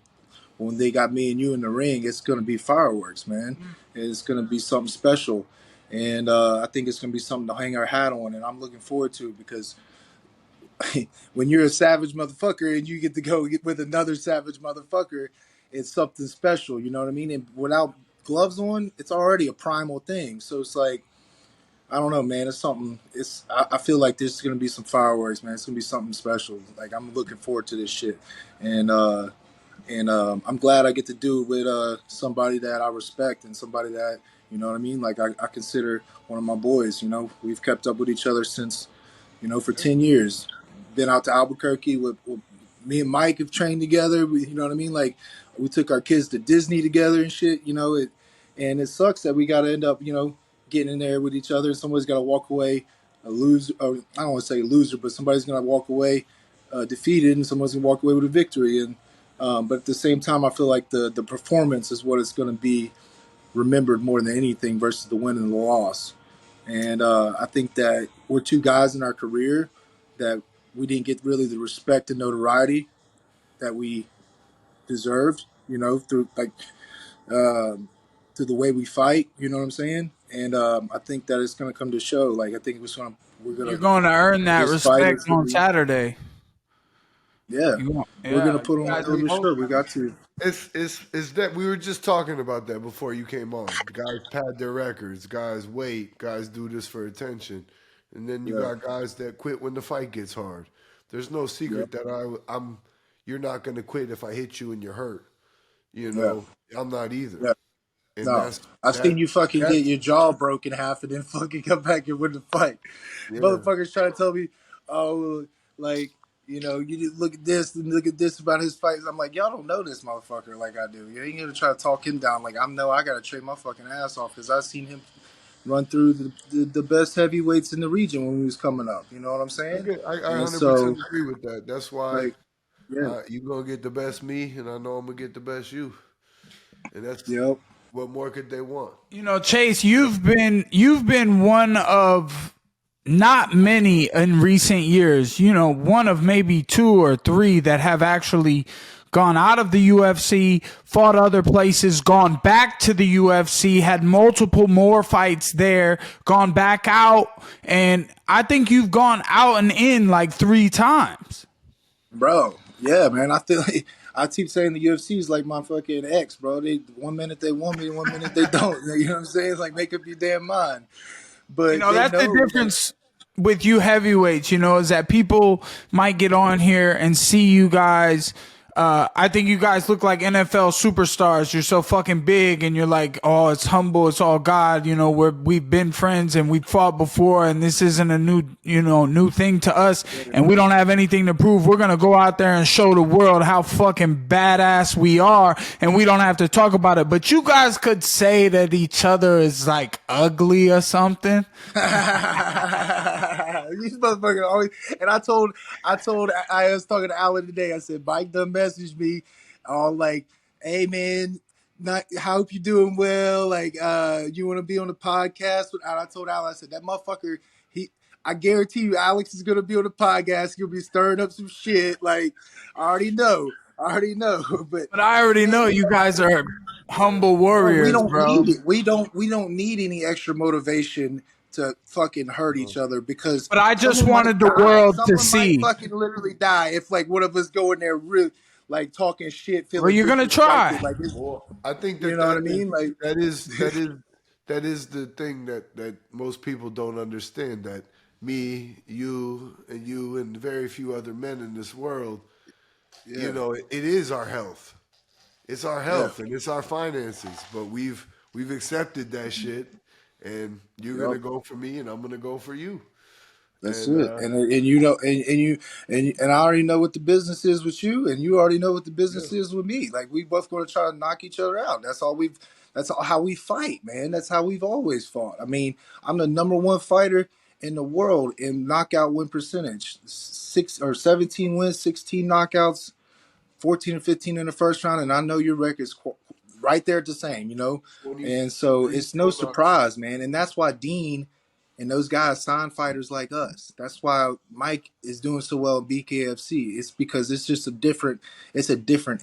when they got me and you in the ring, it's going to be fireworks, man. It's going to be something special. And I think it's going to be something to hang our hat on. And I'm looking forward to it because when you're a savage motherfucker and you get to go with another savage motherfucker, it's something special. You know what I mean? And without gloves on, it's already a primal thing. So it's like, I don't know, man. It's something. I feel like there's going to be some fireworks, man. It's going to be something special. Like I'm looking forward to this shit. And I'm glad I get to do it with somebody that I respect and somebody that, you know what I mean? Like I consider one of my boys. You know, we've kept up with each other since, for 10 years. Been out to Albuquerque with me and Mike have trained together. You know what I mean? Like we took our kids to Disney together and shit. And it sucks that we got to end up, getting in there with each other. Somebody's got to walk away a loser. Or I don't want to say loser, but somebody's going to walk away defeated, and someone's going to walk away with a victory. And but at the same time, I feel like the performance is what is going to be remembered more than anything versus the win and the loss. And I think that we're two guys in our career that we didn't get really the respect and notoriety that we deserved, through the way we fight, you know what I'm saying? and I think that it's going to come to show. Like I think we're You're gonna going to earn that this fight respect is on gonna be Saturday. You we're gonna You put on a guys hell of are a both. show. We got to. It's that we were just talking about that before you came on. Guys pad their records. Guys wait. Guys do this for attention, and then you Yeah. got guys that quit when the fight gets hard. There's no secret that I'm. You're not gonna quit if I hit you and you're hurt. You Yeah. know, I'm not either. Yeah. And No, I've seen you fucking that get your jaw broken half and then fucking come back and win the fight. yeah. Motherfuckers trying to tell me, oh, like, you just look at this and look at this about his fights. I'm like, y'all don't know this motherfucker like I do. You ain't gonna try to talk him down. Like, I know I gotta train my fucking ass off because I've seen him run through the best heavyweights in the region when he was coming up. You know what I'm saying? I And 100% so, agree with that. That's why like, yeah, you gonna get the best me, and I know I'm gonna get the best you, and that's yep. what more could they want? Chase, you've been one of not many in recent years. One of maybe two or three that have actually gone out of the UFC, fought other places, gone back to the UFC, had multiple more fights there, gone back out, and I think you've gone out and in like 3 times. Bro, yeah, man. I feel like I keep saying the UFC is like my fucking ex, bro. They 1 minute they want me, 1 minute they don't. You know what I'm saying? It's like make up your damn mind. But they That's the know, like, difference with you heavyweights, is that people might get on here and see you guys. I think you guys look like NFL superstars. You're so fucking big, and you're like, oh, it's humble, it's all God. We've been friends and we've fought before, and this isn't a new thing to us, and we don't have anything to prove. We're gonna go out there and show the world how fucking badass we are, and we don't have to talk about it. But you guys could say that each other is like ugly or something. these motherfuckers always. And I was talking to Alan today. I said, Mike done messaged me, all like, "Hey man, hope you doing well. Like, you want to be on the podcast?" And I told Alan, I said, that motherfucker, I guarantee you, Alex is gonna be on the podcast. He'll be stirring up some shit. Like, I already know. But But I already know you guys are humble bro, we warriors, don't bro. need it. We don't need any extra motivation to fucking hurt each other because But I just someone might wanted the die. world to Someone might see. fucking literally die if like one of us go in there really like talking shit, Well, feeling you're gonna disrespected. try. Like Well, I think you know what I mean? Like that is the thing that most people don't understand. That me, you, and very few other men in this world, yeah, it is our health. It's our yeah, health and it's our finances. But we've accepted that shit, and you're yep. gonna go for me, and I'm gonna go for you. That's And it, and you know, and I already know what the business is with you, and you already know what the business is with me. Like we both going to try to knock each other out. That's how we fight, man. That's how we've always fought. I mean, I'm the number one fighter in the world in knockout win percentage, 17 wins, 16 knockouts, 14 and 15 in the first round, and I know your record's right there at the same. 20, And so it's no 24 surprise, man. And that's why Dean and those guys sign fighters like us. That's why Mike is doing so well in BKFC. It's because it's a different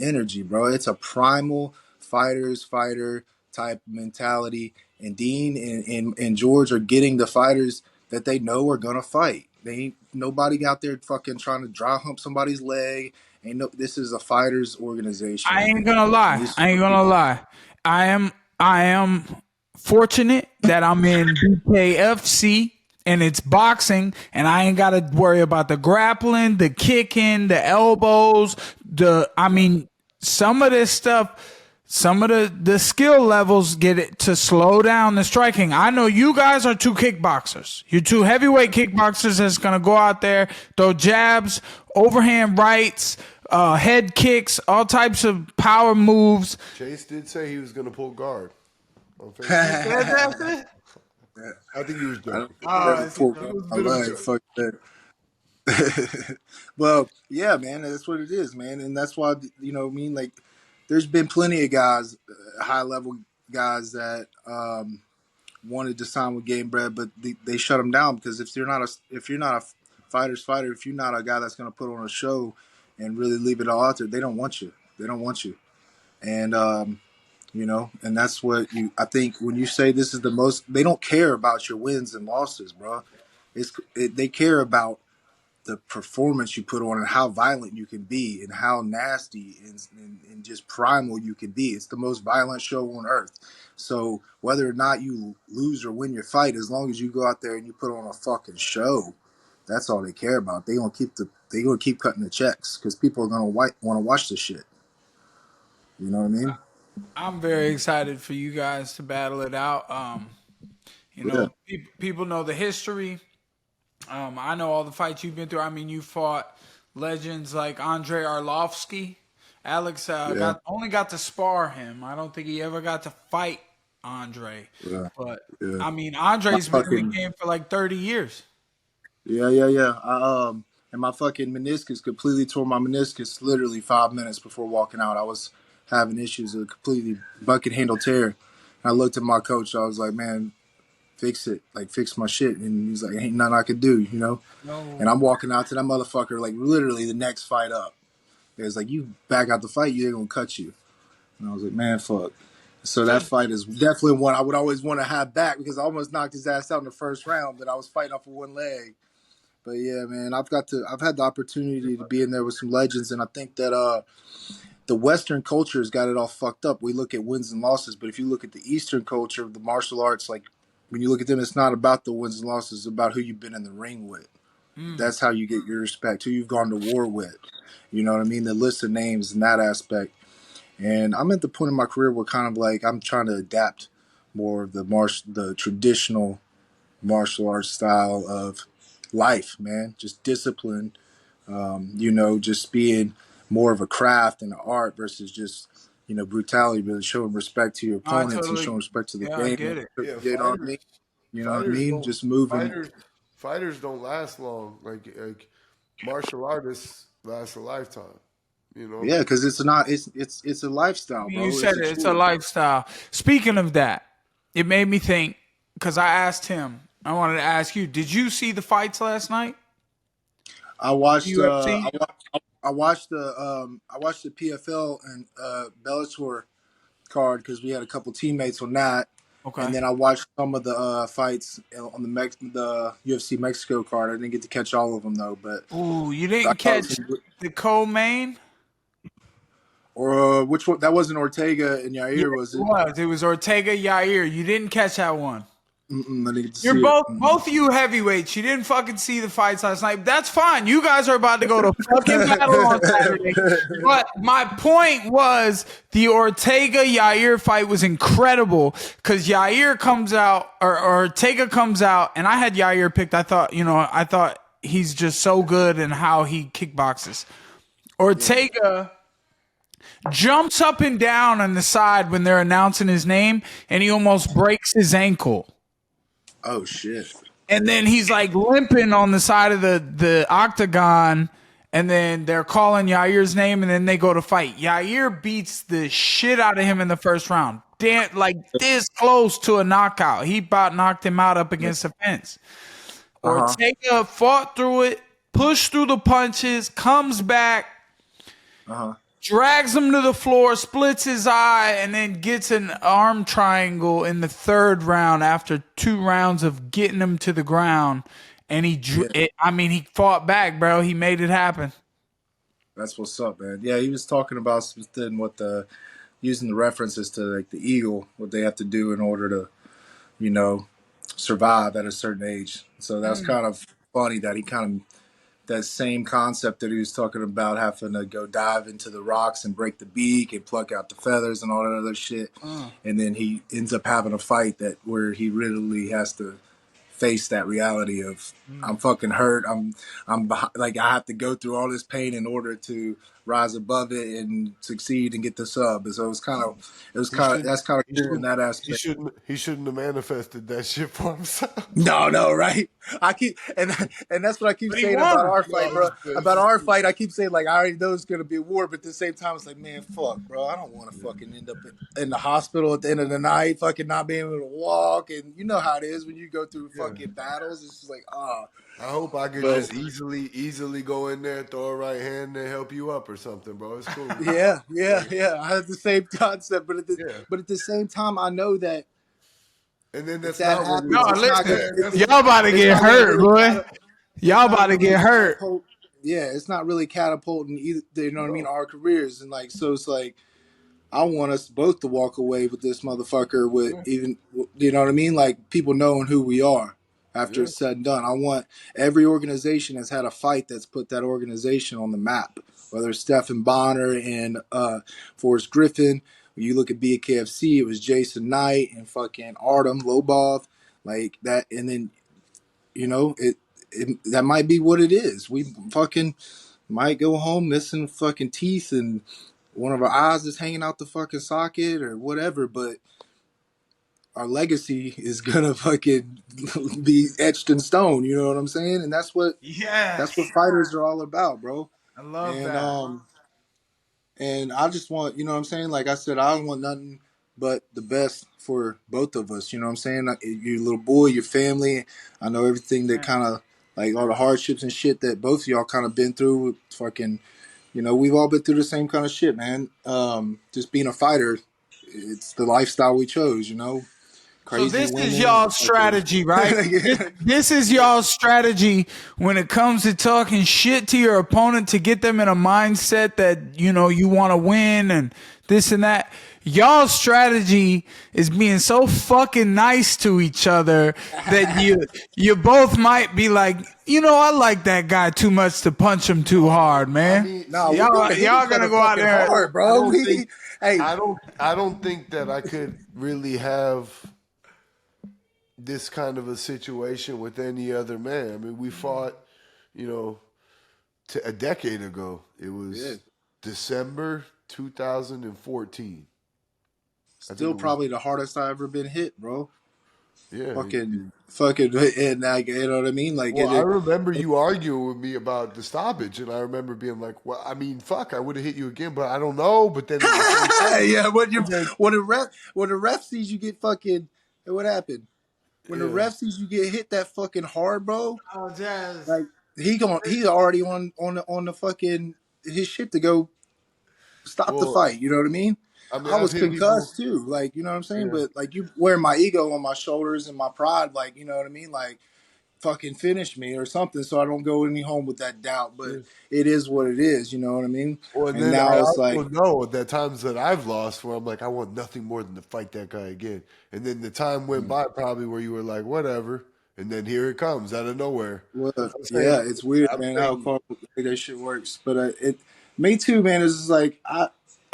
energy, bro. It's a primal fighter type mentality. And Dean and George are getting the fighters that they know are gonna fight. They ain't nobody out there fucking trying to dry hump somebody's leg. Ain't no. This is a fighters organization, I ain't man. gonna And lie. this is I ain't what gonna people. lie. I am fortunate that I'm in BKFC and it's boxing, and I ain't gotta worry about the grappling, the kicking, the elbows, some of this stuff. Some of the skill levels get it to slow down the striking. I know you guys are two kickboxers. You're two heavyweight kickboxers that's going to go out there, throw jabs, overhand rights, head kicks, all types of power moves. Chase did say he was gonna pull guard on Facebook. I think he was I don't joking. think I ever pulled It up was a my bit of a leg. joke. Fuck that. Well, yeah, man, that's what it is, man, and that's why I mean, like, there's been plenty of guys, high level guys that wanted to sign with GameBred, but they shut them down because if you're not a fighter's fighter, if you're not a guy that's going to put on a show and really leave it all out there, they don't want you. They don't want you, and you know, and that's what I think when you say this is the most, they don't care about your wins and losses, bro. They care about the performance you put on and how violent you can be and how nasty and just primal you can be. It's the most violent show on earth. So whether or not you lose or win your fight, as long as you go out there and you put on a fucking show, that's all they care about. They gonna keep cutting the checks because people are gonna want to watch this shit. You know what I mean? I'm very excited for you guys to battle it out. You know, people know the history. I know all the fights you've been through. I mean, you fought legends like Andrei Arlovsky. Alex only got to spar him. I don't think he ever got to fight Andre. Yeah. But, I mean, Andre's been in the game for like 30 years. Yeah. And my fucking meniscus completely tore my meniscus literally 5 minutes before walking out. I was having issues with a completely bucket handle tear. And I looked at my coach. I was like, man, fix it. Like, fix my shit. And he's like, ain't nothing I could do, you know? No. And I'm walking out to that motherfucker, like, literally the next fight up. It was like, you back out the fight, they're going to cut you. And I was like, man, fuck. So that fight is definitely one I would always want to have back because I almost knocked his ass out in the first round, but I was fighting off of one leg. But yeah, man, I've had the opportunity to be in there with some legends, and I think that the Western culture has got it all fucked up. We look at wins and losses, but if you look at the Eastern culture of the martial arts, like when you look at them, it's not about the wins and losses, it's about who you've been in the ring with. That's how you get your respect, who you've gone to war with. You know what I mean? The list of names in that aspect. And I'm at the point in my career where kind of like I'm trying to adapt more of the traditional martial arts style of life, man. Just discipline, you know, just being more of a craft and an art versus just, you know, brutality, but showing respect to your opponents and showing respect to the game. I get it. Yeah, you know what I mean? You know what I mean? Just moving. Fighters don't last long. Like martial artists last a lifetime. You know? Yeah, because it's a lifestyle, bro. You said it's a lifestyle. Speaking of that, it made me think because I asked him. I wanted to ask you: did you see the fights last night? I watched. UFC? I watched the PFL and Bellator card because we had a couple teammates on that. Okay. And then I watched some of the fights on the UFC Mexico card. I didn't get to catch all of them though. But you didn't catch the co-main. Or which one? That wasn't Ortega and Yair, was it? It was Ortega Yair. You didn't catch that one. I didn't get to You're see both of you heavyweights. You didn't fucking see the fights last night. That's fine. You guys are about to go to fucking battle on Saturday. But my point was the Ortega Yair fight was incredible because Yair comes out or Ortega comes out, and I had Yair picked. I thought he's just so good in how he kickboxes. Ortega jumps up and down on the side when they're announcing his name, and he almost breaks his ankle. Oh, shit. And then he's like limping on the side of the octagon, and then they're calling Yair's name, and then they go to fight. Yair beats the shit out of him in the first round. Damn, like this close to a knockout. He about knocked him out up against the fence. Ortega fought through it, pushed through the punches, comes back, drags him to the floor, splits his eye, and then gets an arm triangle in the third round after 2 rounds of getting him to the ground. And he fought back, bro. He made it happen. That's what's up, man. Yeah, he was talking about something with using the references to like the eagle, what they have to do in order to, you know, survive at a certain age. So that's kind of funny that he kind of that same concept that he was talking about, having to go dive into the rocks and break the beak and pluck out the feathers and all that other shit. And then he ends up having a fight where he literally has to face that reality of I'm fucking hurt. I'm like I have to go through all this pain in order to rise above it and succeed and get the sub. And so that's kind of cool in that aspect. He shouldn't have manifested that shit for himself. No, right? I keep and that's what I keep saying about our fight, bro. About our fight, I keep saying like I already know it's gonna be a war, but at the same time, it's like, man, fuck, bro. I don't want to fucking end up in the hospital at the end of the night, fucking not being able to walk, and you know how it is when you go through fucking fucking battles. It's just like, I hope I could But- just easily go in there, throw a right hand, and help you up or something, bro. It's cool. yeah. I have the same concept, but at the same time, I know that And then that's that not what we happens, No, it's not listen, gonna- it's- y'all about to it's get not gonna hurt, really boy. cata- Y'all it's not about to really get hurt. Yeah, it's not really catapulting either. You know what I mean? Our careers, and like, so it's like, I want us both to walk away with this motherfucker with even, you know what I mean? Like, people knowing who we are after it's said and done. I want every organization that's had a fight that's put that organization on the map, whether it's Stephen Bonner and Forrest Griffin. When you look at BKFC, it was Jason Knight and fucking Artem Lobov, like that. And then, you know, it that might be what it is. We fucking might go home missing fucking teeth and one of our eyes is hanging out the fucking socket or whatever, but our legacy is gonna fucking be etched in stone. You know what I'm saying? And that's what fighters are all about, bro. I love And that. and I just want, you know what I'm saying? Like I said, I don't want nothing but the best for both of us. You know what I'm saying? Like, your little boy, your family. I know everything that kind of like all the hardships and shit that both of y'all kind of been through with fucking. You know, we've all been through the same kind of shit, man. Just being a fighter, it's the lifestyle we chose, you know. Crazy So this women, is y'all's strategy, right? This is y'all's strategy when it comes to talking shit to your opponent to get them in a mindset that, you know, you want to win and this and that. Y'all's strategy is being so fucking nice to each other that you both might be like, you know, I like that guy too much to punch him too hard, man. No, y'all gonna go out there, hard, bro. I don't think that I could really have this kind of a situation with any other man. I mean, we fought, you know, a decade ago. It was December 2014. Still probably the hardest I ever been hit, bro. Yeah. Fucking, and like, you know what I mean? Like, Well, I remember you arguing with me about the stoppage, and I remember being like, "Well, I mean, fuck, I would have hit you again, but I don't know." But then, yeah, when the ref sees you get fucking, what happened? When the ref sees you get hit that fucking hard, bro. Oh, Jazz. Like he's already on the fucking his shit to go stop the fight. You know what I mean? I was concussed too. Like, you know what I'm saying? Yeah. But like, you wear my ego on my shoulders and my pride. Like, you know what I mean? Like, fucking finish me or something, so I don't go any home with that doubt. But it is what it is. You know what I mean? Well, and then now I it's also like, know the times that I've lost where I'm like, I want nothing more than to fight that guy again. And then the time went by probably where you were like, whatever. And then here it comes out of nowhere. well, yeah, it's weird, man, how that shit works. But me too, man. It's just like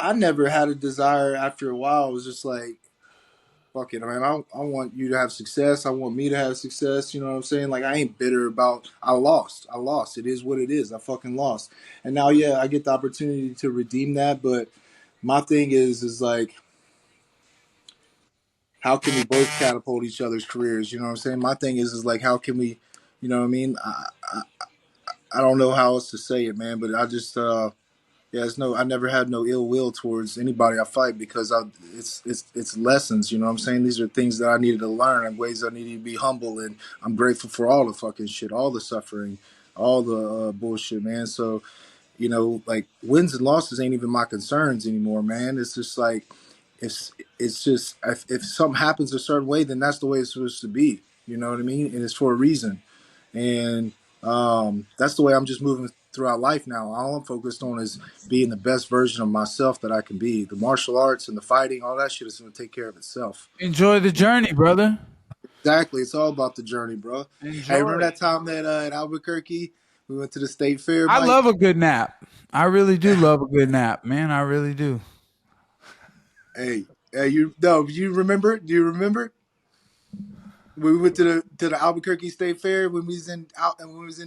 I never had a desire after a while. It was just like, fuck it, man. I want you to have success. I want me to have success. You know what I'm saying? Like, I ain't bitter about I lost. It is what it is. I fucking lost. And now, yeah, I get the opportunity to redeem that. But my thing is like, how can we both catapult each other's careers? You know what I'm saying? My thing is like, how can we, you know what I mean? I don't know how else to say it, man. But I just I never had no ill will towards anybody I fight because it's lessons, you know what I'm saying? These are things that I needed to learn and ways I needed to be humble, and I'm grateful for all the fucking shit, all the suffering, all the bullshit, man. So, you know, like, wins and losses ain't even my concerns anymore, man. It's just like, it's just, if something happens a certain way, then that's the way it's supposed to be, you know what I mean? And it's for a reason. And that's the way I'm just moving throughout life now. All I'm focused on is being the best version of myself that I can be. The martial arts and the fighting, all that shit is going to take care of itself. Enjoy the journey, brother. Exactly. It's all about the journey, bro. Hey, remember that time that in Albuquerque, we went to the state fair? I love a good nap. I really do love a good nap, man. I really do. Hey, you remember? Do you remember? We went to the Albuquerque State Fair when we was in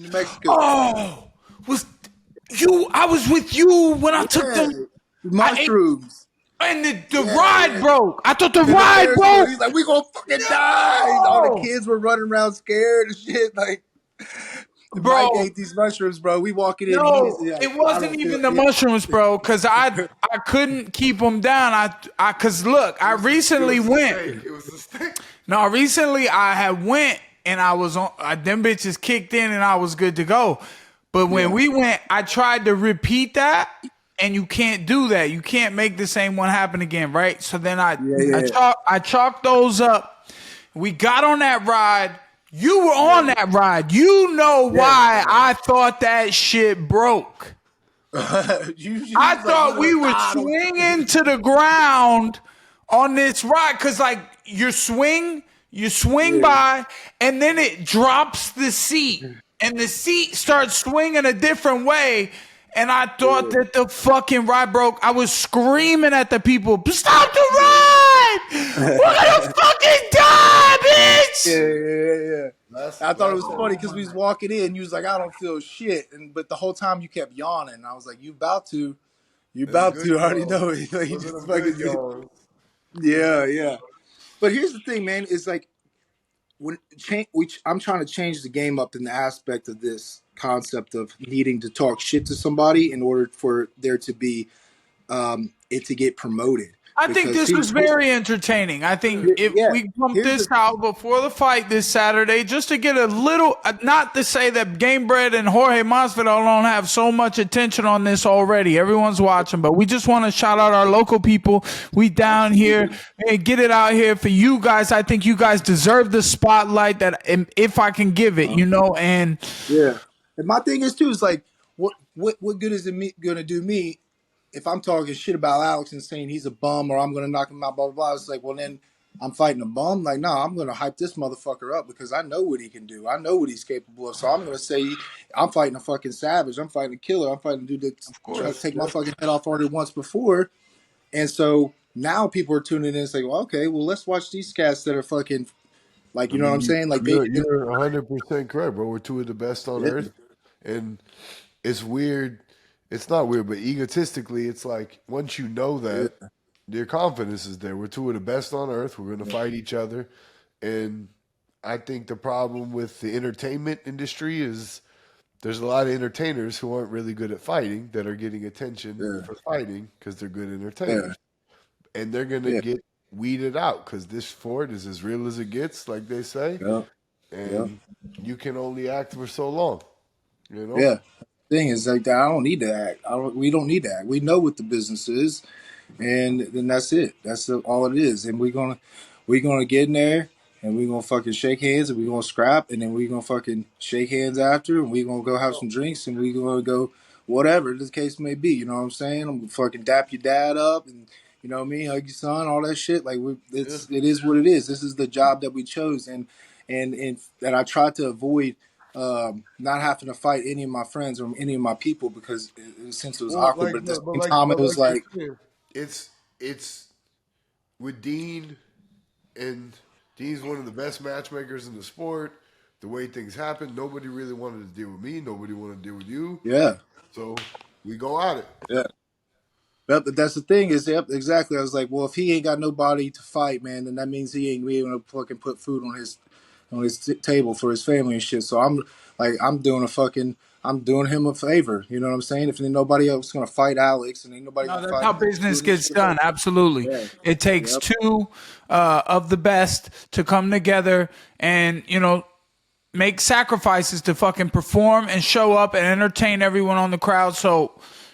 New Mexico. Oh, I was with you when I took them mushrooms. And the ride broke. I thought the ride broke. He's like, we gonna fucking die. All the kids were running around scared and shit. Like, bro, Mike ate these mushrooms, bro. We walking in. No, it wasn't even the mushrooms, bro. Because I couldn't keep them down. Cause look, I recently went. It was a stick. No, recently I had went and I was on. Them bitches kicked in, and I was good to go. But when we went, I tried to repeat that, and you can't do that. You can't make the same one happen again, right? So then I chalked those up. We got on that ride. You were on that ride. You know why I thought that shit broke. I thought we were swinging to the ground on this ride because, like, you swing by, and then it drops the seat, and the seat starts swinging a different way. And I thought that the fucking ride broke. I was screaming at the people, "Stop the ride! We're gonna fucking die, bitch!" Yeah. I thought it was funny because we was walking in. You was like, "I don't feel shit," but the whole time you kept yawning. And I was like, "You about to? You about to? I already know it." Like, you just fucking, yeah. But here's the thing, man. It's like I'm trying to change the game up in the aspect of this concept of needing to talk shit to somebody in order for there to be it to get promoted. I think this was very entertaining. I think if we pump this out before the fight this Saturday, just to get a little, not to say that GameBred and Jorge Masvidal don't have so much attention on this already. Everyone's watching, but we just want to shout out our local people. We down here and get it out here for you guys. I think you guys deserve the spotlight that if I can give it, and And my thing is too is like, what good is it going to do me if I'm talking shit about Alex and saying he's a bum or I'm going to knock him out, blah, blah, blah. It's like, well, then I'm fighting a bum. Like, no, I'm going to hype this motherfucker up because I know what he can do. I know what he's capable of. So I'm going to say I'm fighting a fucking savage. I'm fighting a killer. I'm fighting a dude that's trying to take my fucking head off already once before. And so now people are tuning in and saying, well, okay, well, let's watch these cats that are fucking, like, you know what I'm saying? Like, you're 100% correct, bro. We're two of the best on earth. And it's weird. It's not weird, but egotistically, it's like once you know that, your confidence is there. We're two of the best on earth. We're going to fight each other. And I think the problem with the entertainment industry is there's a lot of entertainers who aren't really good at fighting that are getting attention for fighting because they're good entertainers. And they're going to get weeded out because this sport is as real as it gets, like they say. And you can only act for so long, Yeah. Thing is like that. I don't need to act. We don't need to act. We know what the business is, and then that's it. That's all it is. And we're gonna get in there, and we're gonna fucking shake hands, and we're gonna scrap, and then we're gonna fucking shake hands after, and we're gonna go have some drinks, and we're gonna go whatever the case may be. You know what I'm saying? I'm gonna fucking dap your dad up, and you know what I mean, hug your son, all that shit. Like it is what it is. This is the job that we chose, and I try to avoid. Not having to fight any of my friends or any of my people because since it was awkward, but at the same time it was like it's with Dean, and Dean's one of the best matchmakers in the sport. The way things happen, nobody really wanted to deal with me. Nobody wanted to deal with you. Yeah. So we go at it. Yeah. But that's the thing is, exactly. I was like, well, if he ain't got nobody to fight, man, then that means he ain't be able to fucking put food on his table for his family and shit. So I'm doing him a favor. You know what I'm saying? If ain't nobody else gonna fight Alex and ain't nobody gonna that's fight how business gets done. Absolutely. Yeah. It takes two of the best to come together and, make sacrifices to fucking perform and show up and entertain everyone on the crowd. So,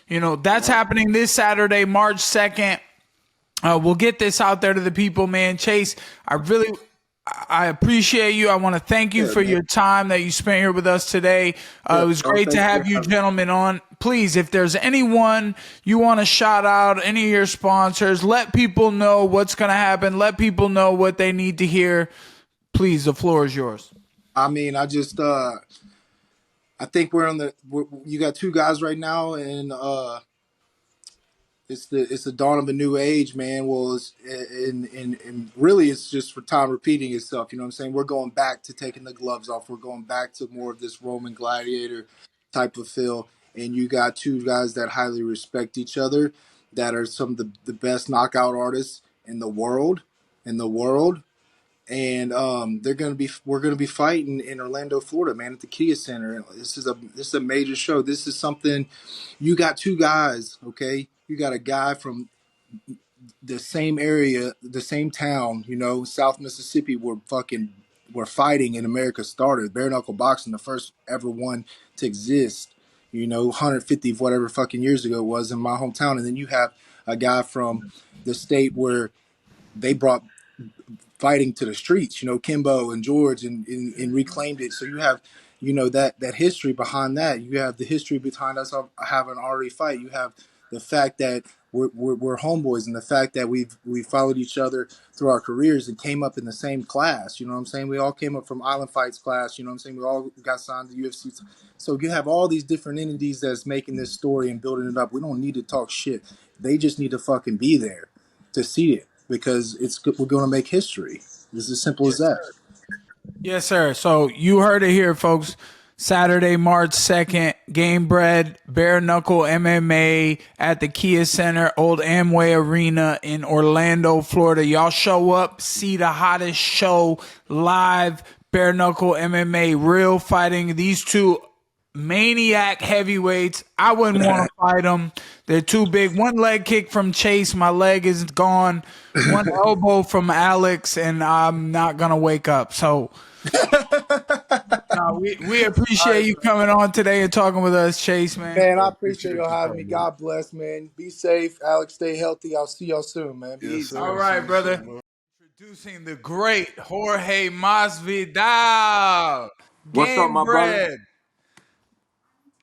that's happening this Saturday, March 2nd. We'll get this out there to the people, man. Chase, I appreciate you. I want to thank you for your time that you spent here with us today. It was great to have you gentlemen on. Please, if there's anyone you want to shout out, any of your sponsors, let people know what's going to happen. Let people know what they need to hear. Please, the floor is yours. I mean, I think you got two guys right now, and it's the dawn of a new age, man. Well, and really, it's just for time repeating itself. You know what I'm saying? We're going back to taking the gloves off. We're going back to more of this Roman gladiator type of feel. And you got two guys that highly respect each other, that are some of the best knockout artists in the world. And we're gonna be fighting in Orlando, Florida, man, at the Kia Center. This is a major show. This is something. You got two guys, okay? You got a guy from the same area, the same town, South Mississippi, where fucking where fighting in America started. Bare knuckle boxing, the first ever one to exist. 150 whatever fucking years ago it was in my hometown, and then you have a guy from the state where they brought fighting to the streets, Kimbo and George, and reclaimed it. So you have, that history behind that. You have the history behind us having already fight. You have the fact that we're homeboys, and the fact that we followed each other through our careers and came up in the same class. You know what I'm saying? We all came up from Island Fights class. You know what I'm saying? We all got signed to UFC. So you have all these different entities that's making this story and building it up. We don't need to talk shit. They just need to fucking be there to see it, because we're going to make history. It's as simple as that. Yes, sir. So you heard it here, folks. Saturday, March 2nd, GameBred, Bare Knuckle MMA at the Kia Center, Old Amway Arena in Orlando, Florida. Y'all show up, see the hottest show live, Bare Knuckle MMA, real fighting. These two maniac heavyweights. I wouldn't want to fight them. They're too big. One leg kick from Chase, my leg is gone. One elbow from Alex, and I'm not going to wake up. So we appreciate you coming on today and talking with us, Chase, man. Man, I appreciate y'all having me. God bless, man. Be safe. Alex, stay healthy. I'll see y'all soon, man. Be easy. All right, brother. Introducing the great Jorge Masvidal. What's up, my brother? GameBred.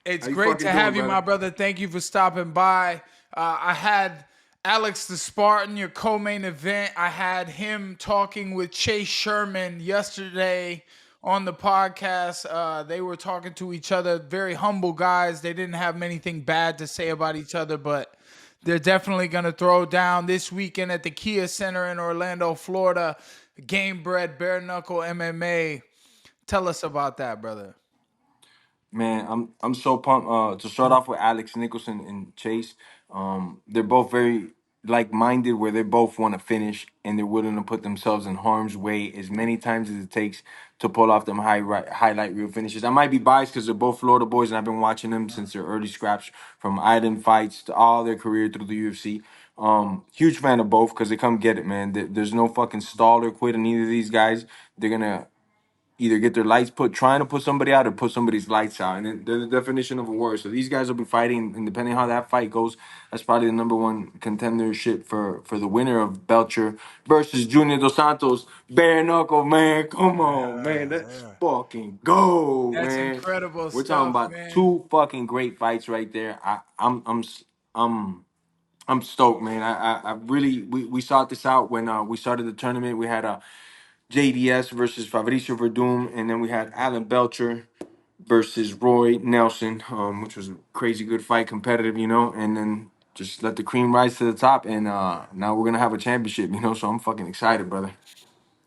It's great to have you, my brother. Thank you for stopping by. I had Alex the Spartan, your co-main event. I had him talking with Chase Sherman yesterday on the podcast. They were talking to each other. Very humble guys. They didn't have anything bad to say about each other, but they're definitely going to throw down this weekend at the Kia Center in Orlando, Florida. GameBred, Bare Knuckle MMA. Tell us about that, brother. Man, I'm so pumped. To start off with Alex Nicholson and Chase, they're both very like-minded, where they both want to finish and they're willing to put themselves in harm's way as many times as it takes to pull off them highlight reel finishes. I might be biased because they're both Florida boys, and I've been watching them since their early scraps, from Island Fights to all their career through the UFC. Huge fan of both because they come get it, man. There's no fucking stall or quit in either of these guys. They're gonna either get their lights trying to put somebody out, or put somebody's lights out. And they're the definition of a warrior. So these guys will be fighting, and depending on how that fight goes, that's probably the number one contendership for the winner of Belcher versus Junior Dos Santos. Bare knuckle, man. Come on, man. Let's fucking go, That's man. incredible We're stuff, talking about man. two fucking great fights right there. I'm stoked, man. I really we sought this out when we started the tournament. We had a JDS versus Fabricio Verdum, and then we had Alan Belcher versus Roy Nelson, which was a crazy good fight, competitive, and then just let the cream rise to the top, and now we're gonna have a championship, so I'm fucking excited, brother.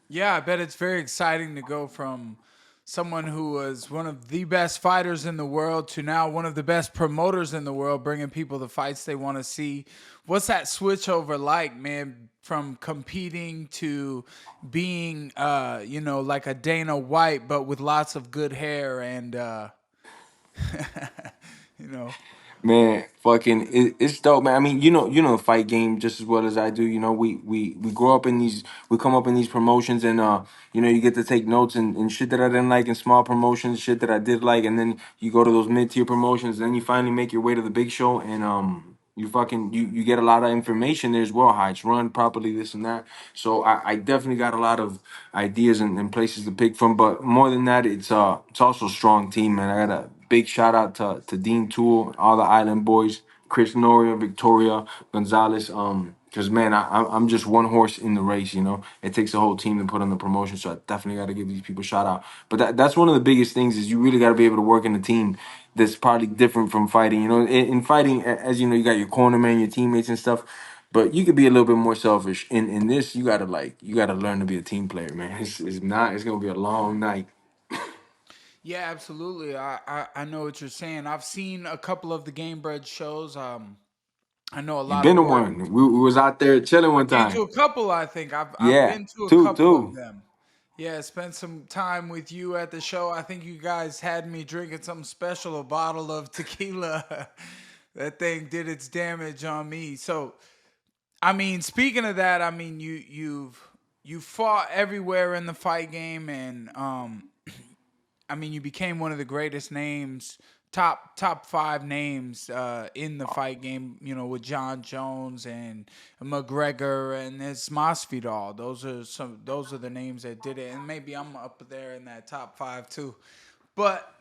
Yeah, I bet it's very exciting to go from someone who was one of the best fighters in the world to now one of the best promoters in the world, bringing people the fights they want to see. What's that switch over like, man, from competing to being, like a Dana White, but with lots of good hair and, Man, fucking, it's dope, man. I mean, the fight game just as well as I do. We grow up in we come up in these promotions, and you get to take notes and shit that I didn't like in small promotions, shit that I did like, and then you go to those mid tier promotions, and then you finally make your way to the big show, and you get a lot of information there as well, how it's run properly, this and that. So I definitely got a lot of ideas and places to pick from. But more than that, it's also a strong team, man. I got a big shout out to Dean Toole, all the Island boys, Chris Noria, Victoria, Gonzalez. Because man, I'm just one horse in the race. It takes a whole team to put on the promotion. So I definitely got to give these people a shout out. But that's one of the biggest things, is you really got to be able to work in a team that's probably different from fighting. In fighting, as you got your cornerman, your teammates and stuff. But you could be a little bit more selfish. In this, you gotta learn to be a team player, man. It's gonna be a long night. yeah, absolutely. I know what you're saying. I've seen a couple of the GameBred shows. I know a You lot been of to work. one? We was out there chilling one Been to time. a couple, I think. I've Yeah, been to a two, couple of two. them. Yeah, spent some time with you at the show. I think you guys had me drinking something special, a bottle of tequila. That thing did its damage on me. So, I mean, speaking of that, I mean, you've you fought everywhere in the fight game, and I mean, you became one of the greatest names, top five names in the fight game. You know, with John Jones and McGregor and it's Masvidal. Those are the names that did it, and maybe I'm up there in that top five too. But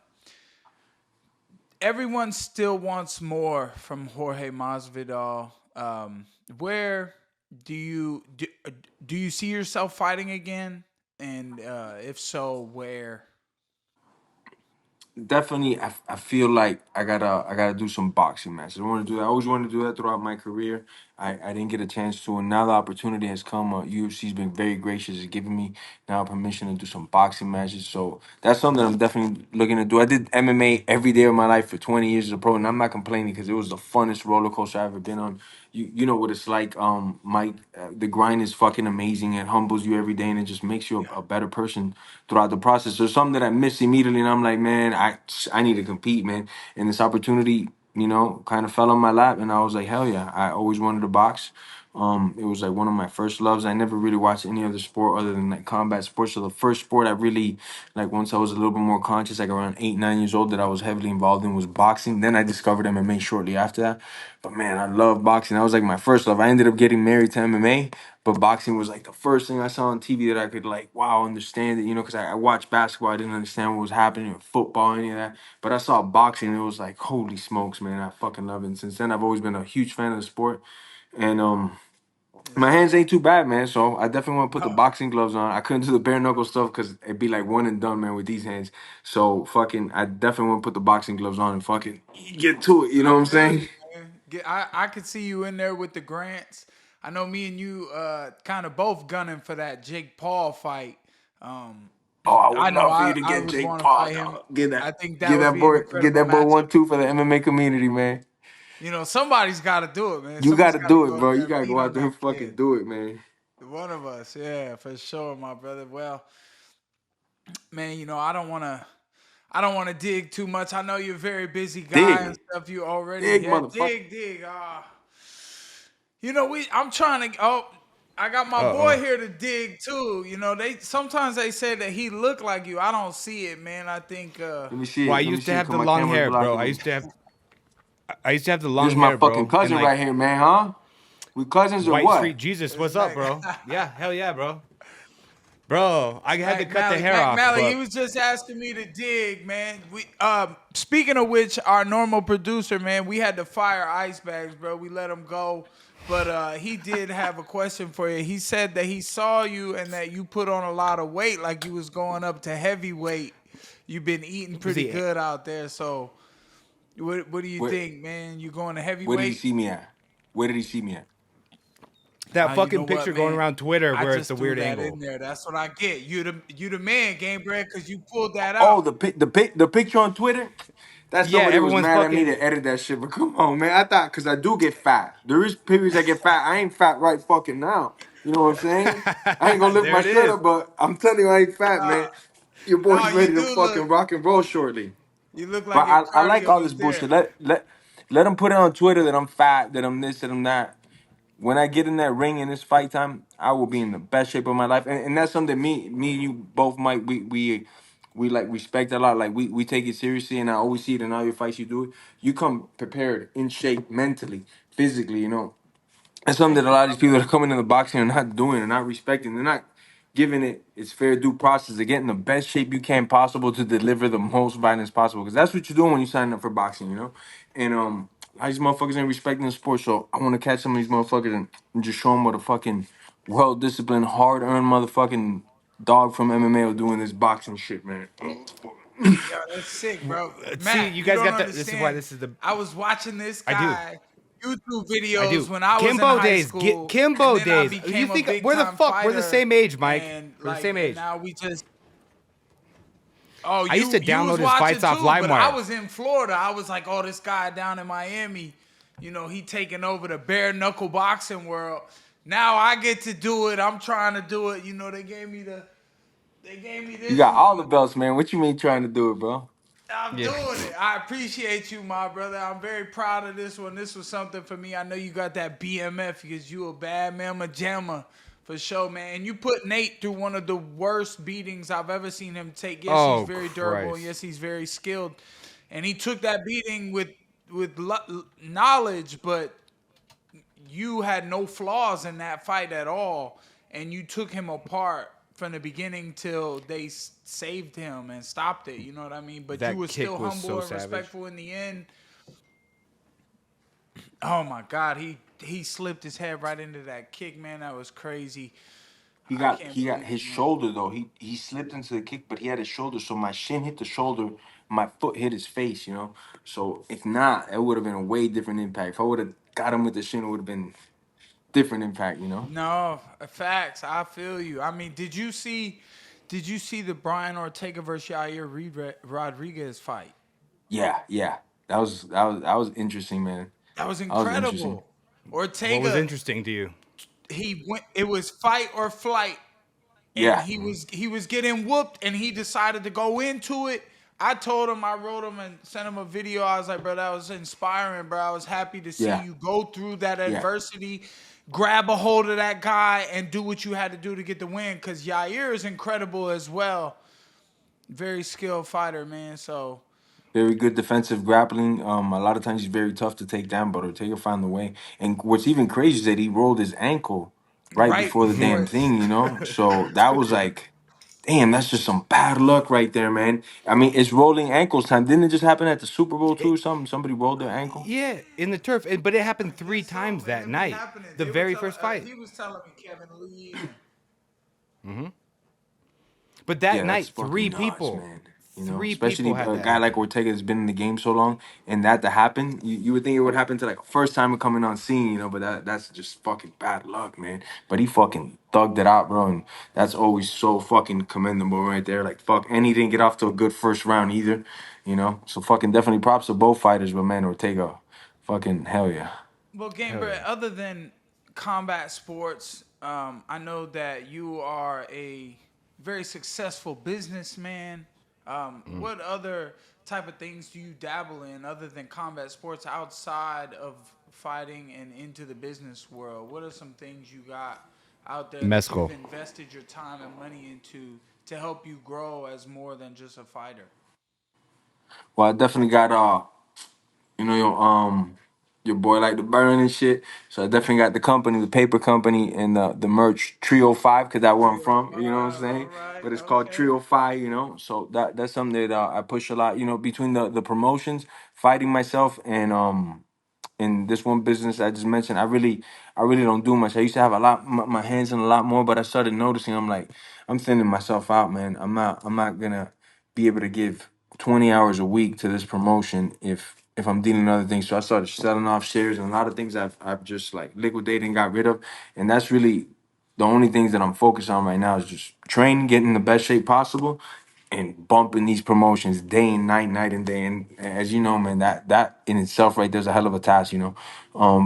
everyone still wants more from Jorge Masvidal. Where do you see yourself fighting again? And if so, where? Definitely, I feel like I gotta do some boxing matches. I want to do that. I always wanted to do that throughout my career. I didn't get a chance to, and now the opportunity has come. UFC's been very gracious in giving me now permission to do some boxing matches. So that's something I'm definitely looking to do. I did MMA every day of my life for 20 years as a pro, and I'm not complaining because it was the funnest roller coaster I've ever been on. You know what it's like, Mike. The grind is fucking amazing. It humbles you every day, and it just makes you a better person throughout the process. There's something that I miss immediately, and I'm like, man, I need to compete, man. And this opportunity, kind of fell on my lap, and I was like, hell yeah. I always wanted to box. It was like one of my first loves. I never really watched any other sport other than like combat sports. So the first sport I really like once I was a little bit more conscious, like around 8, 9 years old, that I was heavily involved in was boxing. Then I discovered MMA shortly after that. But man, I love boxing. That was like my first love. I ended up getting married to MMA, but boxing was like the first thing I saw on TV that I could like, wow, understand it, because I watched basketball. I didn't understand what was happening with football, any of that. But I saw boxing and it was like, holy smokes, man, I fucking love it. And since then I've always been a huge fan of the sport. And my hands ain't too bad, man. So I definitely want to put the boxing gloves on. I couldn't do the bare knuckle stuff because it'd be like one and done, man, with these hands. So fucking, I definitely want to put the boxing gloves on and fucking get to it. You know I what I'm feel you, saying? man. I could see you in there with the Grants. I know me and you kind of both gunning for that Jake Paul fight. Um, Oh, I would I know love for you to I get would Jake want to Paul, fight him. dog. Get I that, think that get would that be an boy, get incredible that boy matchup. 1-2 for the MMA community, man. Somebody's got to do it, man. You got Somebody's to got to do it, go out bro. there You and got to beat go out on there that and fucking kid. do it, man. One of us, yeah, for sure, my brother. Well, man, I don't want to dig too much. I know you're a very busy guy and Dig, stuff. You already, dig, yeah, motherfucker. dig. I'm trying to. Oh, I got my boy Uh-oh. here to dig too. They sometimes they say that he look like you. I don't see it, man. I think Let me see Well, I it. Let me used to see it, have cause the my long camera's hair, bro. blocking I me. used to have I used to have the This long is my hair, fucking bro. And cousin right like here, man, huh? We cousins or White Street what? Jesus, it's what's up, Mac, bro? Yeah, hell yeah, bro. Bro, I had to Mac cut the Malley. hair Mac off, Malley. He but was just asking me to dig, man. We speaking of which, our normal producer, man, we had to fire Ice Bags, bro. We let him go. But he did have a question for you. He said that he saw you and that you put on a lot of weight, like you was going up to heavyweight. You've been eating was pretty he good out there. So, what do you Where think, man? You going to where did he heavyweight? see me at? Where did he see me at? that You know fucking what, picture going man? around Twitter I where it's a just threw weird that in angle? there. That's what I get. You the man, GameBred, because you pulled that Oh, out. the picture on Twitter. That Yeah, somebody was everyone's mad at me fucking to edit that shit. But come on, man. I thought because I do get fat. There is periods I get fat. I ain't fat right fucking now. You know what I'm saying? I ain't gonna lift there my it shirt is. up, but I'm telling you, I ain't fat, Uh, man. Your no, boy's you ready to do look. fucking rock and roll shortly. You look But like your I like all cardio this is there. bullshit. Let them put it on Twitter that I'm fat, that I'm this, that I'm that. When I get in that ring in this fight time, I will be in the best shape of my life, and that's something me and you both might we like respect a lot. Like we take it seriously, and I always see it in all your fights. You do it. You come prepared, in shape, mentally, physically. That's something Thank that a you, lot of my these people that brother. are coming into boxing are not doing, and not respecting. They're not giving it its fair due process to get in the best shape you can possible to deliver the most violence possible. Because that's what you're doing when you sign up for boxing. And a lot of these motherfuckers ain't respecting the sport. So I want to catch some of these motherfuckers and just show them what a fucking well disciplined, hard earned motherfucking dog from MMA will do in this boxing shit, man. Yo, that's sick, bro. See, Matt, you you guys don't got the. This is why understand. this is the. I was watching this I do. guy YouTube I videos do. when I was in Kimbo high days. school, and Kimbo then I days. You became a think big where the time fuck? We're the fighter, same age, Mike. and We're the same and age. now we just. Oh, I used to you was download his watching fights off too, but I LimeWire. was in Florida. I was like, oh, this guy down in Miami, he taking over the bare knuckle boxing world. Now I get to do it. I'm trying to do it. They gave me You this got all one. the belts, man. What you mean trying to do it, bro? I'm Yeah. doing it. I appreciate you, my brother. I'm very proud of this one. This was something for me. I know you got that BMF because you a bad mamma jamma. For sure, man. And you put Nate through one of the worst beatings I've ever seen him take. Yes, he's Oh, very durable, and Christ. yes, he's very skilled. And he took that beating with knowledge, but you had no flaws in that fight at all, and you took him apart from the beginning till they saved him and stopped it. You know what I mean? But you That were still kick was humble so and savage. respectful in the end. Oh my God, he slipped his head right into that kick, man. That was crazy. He I got can't he got believe his it, man. shoulder though. He slipped into the kick, but he had his shoulder. So my shin hit the shoulder, my foot hit his face. You know. So if not, it would have been a way different impact. If I would have got him with the shin, it would have been different impact. You know. No, facts. I feel you. I mean, did you see the Brian Ortega versus Yair Rodriguez fight? Yeah, yeah. That was interesting, man. That was That was interesting. incredible. What was Ortega, interesting to you? he went. It was fight or flight, and Yeah. he was getting whooped, and he decided to go into it. I told him, I wrote him and sent him a video. I was like, bro, that was inspiring, bro. I was happy to see Yeah. you go through that Yeah. adversity, grab a hold of that guy, and do what you had to do to get the win. Because Yair is incredible as well. Very skilled fighter, man. So, Very good defensive grappling. A lot of times he's very tough to take down, but Ortega found the way. And what's even crazy is that he rolled his ankle right right before the before damn it. thing, you know? So that was like, damn, that's just some bad luck right there, man. I mean, it's rolling ankles time. Didn't it just happen at the Super Bowl too or something? Somebody rolled their ankle? Yeah, in the turf, but it happened three Guess so, times that man. It be night. happening. The They were very telling, first fight. he was telling me Kevin Lee. But that Yeah, that's night, fucking nuts, man. You know, three especially people had a that guy like happen. Ortega that's been in the game so long, and that to happen, you would think it would happen to like first time coming on scene, you know, but that's just fucking bad luck, man. But he fucking thugged it out, bro, and that's always so fucking commendable right there. Like fuck, and he didn't get off to a good first round either, you know. So fucking definitely props to both fighters, but man, Ortega, fucking hell yeah. Well, Hell GameBred, yeah. other than combat sports, I know that you are a very successful businessman. What other type of things do you dabble in other than combat sports outside of fighting and into the business world? What are some things you got out there that you've Mezcal. invested your time and money into to help you grow as more than just a fighter? Well, I definitely got you know, your boy like to burn and shit. So I definitely got the company, the paper company, and the merch Trio 5, because that's where I'm from. You know what I'm All saying? right, But it's called okay. Trio 5. You know, so that's something that I push a lot. You know, between the promotions, fighting myself, and in this one business I just mentioned, I really don't do much. I used to have a lot my hands in a lot more, but I started noticing I'm like I'm thinning myself out, man. I'm not gonna be able to give 20 hours a week to this promotion if I'm dealing in other things. So I started selling off shares, and a lot of things I've just like liquidated and got rid of, and that's really the only things that I'm focused on right now is just training, getting in the best shape possible, and bumping these promotions day and night, night and day. And as you know, man, that in itself right there's a hell of a task, you know.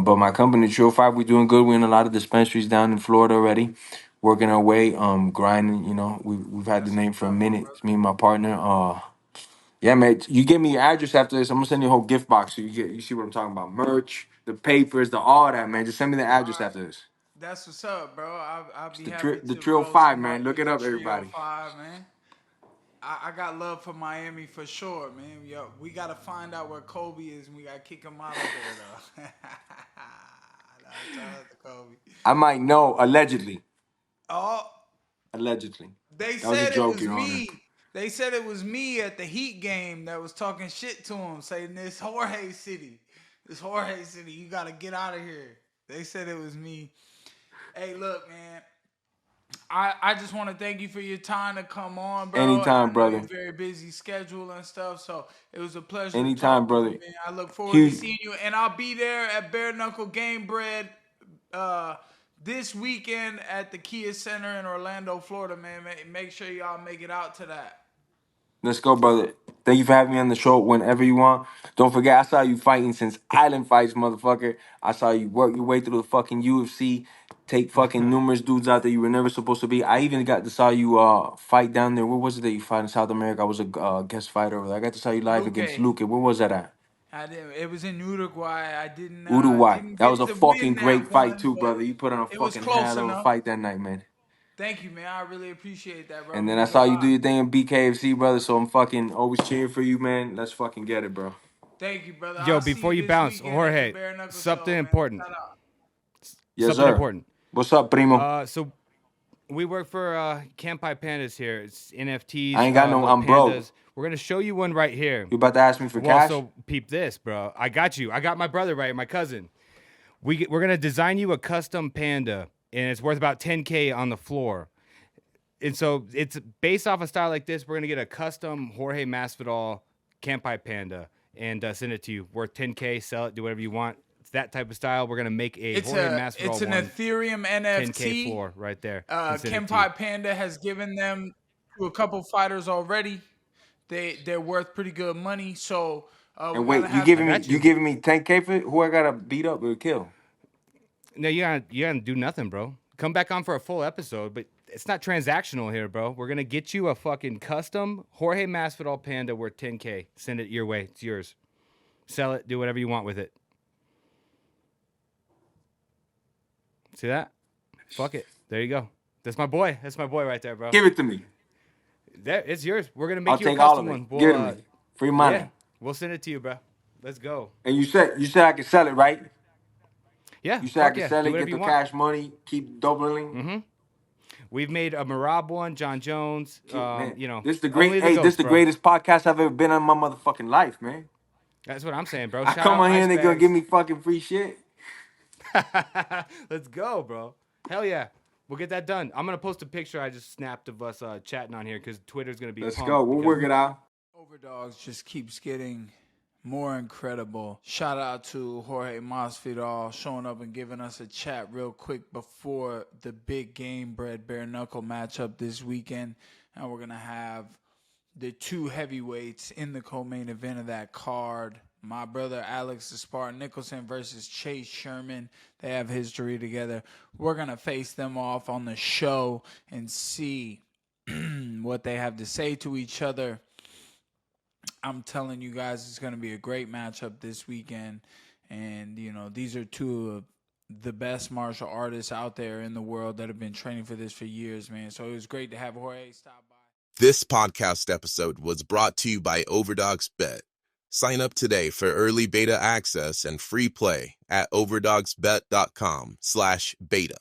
But my company, Trio 5, we're doing good. We're in a lot of dispensaries down in Florida already, working our way, grinding. You know, we've had the That's name what's for a up, my minute. brother. It's me and my partner. Yeah, man. You give me your address after this. I'm gonna send you a whole gift box so you see what I'm talking about. Merch, the papers, the all that, man. Just send me the All address right. after this. That's what's up, bro. I'll It's be the happy to Trio roll 5, some man. up Look with it the up, Trio everybody. 5, man. I got love for Miami for sure, man. Yo, we got to find out where Kobe is and we got to kick him out of there, though. Nah, shout out to Kobe. I might know allegedly. Oh, Allegedly. they That was a said it joke, was Your Honor. me. They said it was me at the Heat game that was talking shit to him, saying this Jorge City. This Jorge City, you got to get out of here. They said it was me. Hey, look, man. I just want to thank you for your time to come on, bro. And Anytime, I know you're brother. very busy schedule and stuff, so it was a pleasure to Anytime, talk with you, brother. man. I look forward to Huge. seeing you, and I'll be there at Bare Knuckle Game Bread uh, this weekend at the Kia Center in Orlando, Florida, man. Make sure y'all make it out to that. Let's go, brother. Thank you for having me on the show whenever you want. Don't forget, I saw you fighting since Island Fights, motherfucker. I saw you work your way through the fucking UFC, take fucking numerous dudes out there you were never supposed to be. I even got to saw you fight down there. Where was it that you fought in South America? I was a guest fighter over there. I got to saw you live against Luque. Luke. Where was that at? I didn't. It was in Uruguay. I didn't. Uruguay. Didn't That get was a to fucking win great that fight one, too, but brother. You put on a it was fucking close hell of a enough. fight that night, man. Thank you, man. I really appreciate that, bro. And then I'm I gonna saw go you do out. your thing in BKFC, brother. So I'm fucking always cheering for you, man. Let's fucking get it, bro. Thank you, brother. Yo, I'll see before you you this bounce, weekend at the Jorge, Bare Knuckle something Show, man. important. Shout out. Yes, Something sir. important. What's up, primo? So we work for Campai Pandas here. It's NFTs. I ain't got no. little I'm broke. pandas. We're gonna show you one right here. You about to ask me for Well, cash? so peep this, bro. I got you. I got my brother right, my cousin. We're gonna design you a custom panda, and it's worth about 10K on the floor. And so it's based off a style like this. We're gonna get a custom Jorge Masvidal Campai panda and send it to you. Worth 10K. Sell it. Do whatever you want. It's that type of style. We're gonna make a It's Jorge a Masvidal it's an one. Ethereum 10K NFT. floor right there. and send it to you. Kenpai Panda has given them to a couple fighters already. They're worth pretty good money. So And we're wait, gonna you have giving me got you you. giving me 10K for who I gotta beat up or kill? No, you gotta do nothing, bro. Come back on for a full episode, but it's not transactional here, bro. We're gonna get you a fucking custom Jorge Masvidal panda worth 10K. Send it your way. It's yours. Sell it. Do whatever you want with it. See that? Fuck it. There you go. That's my boy. That's my boy right there, bro. Give it to me. It's yours. We're gonna make I'll you a take all custom of one. it. Give it to me. Free money. Yeah, we'll send it to you, bro. Let's go. And you said I could sell it, right? Yeah. You said I fuck could yeah. sell Do it, whatever get you the want. cash money, keep doubling. We've made a Marab one, John Jones. Man, You know, this is the only great. Hey, this GOATs, is the bro. greatest podcast I've ever been on in my motherfucking life, man. That's what I'm saying, bro. I Shout come out on here and Ice they gonna Bags. give me fucking free shit. Let's go, bro. Hell yeah. We'll get that done. I'm going to post a picture I just snapped of us chatting on here because Twitter's going to be Let's pumped go. We'll because- work it out. Overdogs just keeps getting more incredible. Shout out to Jorge Masvidal showing up and giving us a chat real quick before the big GameBred bare knuckle matchup this weekend. And we're going to have the two heavyweights in the co-main event of that card. My brother Alex the Spartan Nicholson versus Chase Sherman. They have history together. We're going to face them off on the show and see what they have to say to each other. I'm telling you guys, it's going to be a great matchup this weekend. And, you know, these are two of the best martial artists out there in the world that have been training for this for years, man. So it was great to have Jorge stop by. This podcast episode was brought to you by Overdogs Bet. Sign up today for early beta access and free play at overdogsbet.com/beta.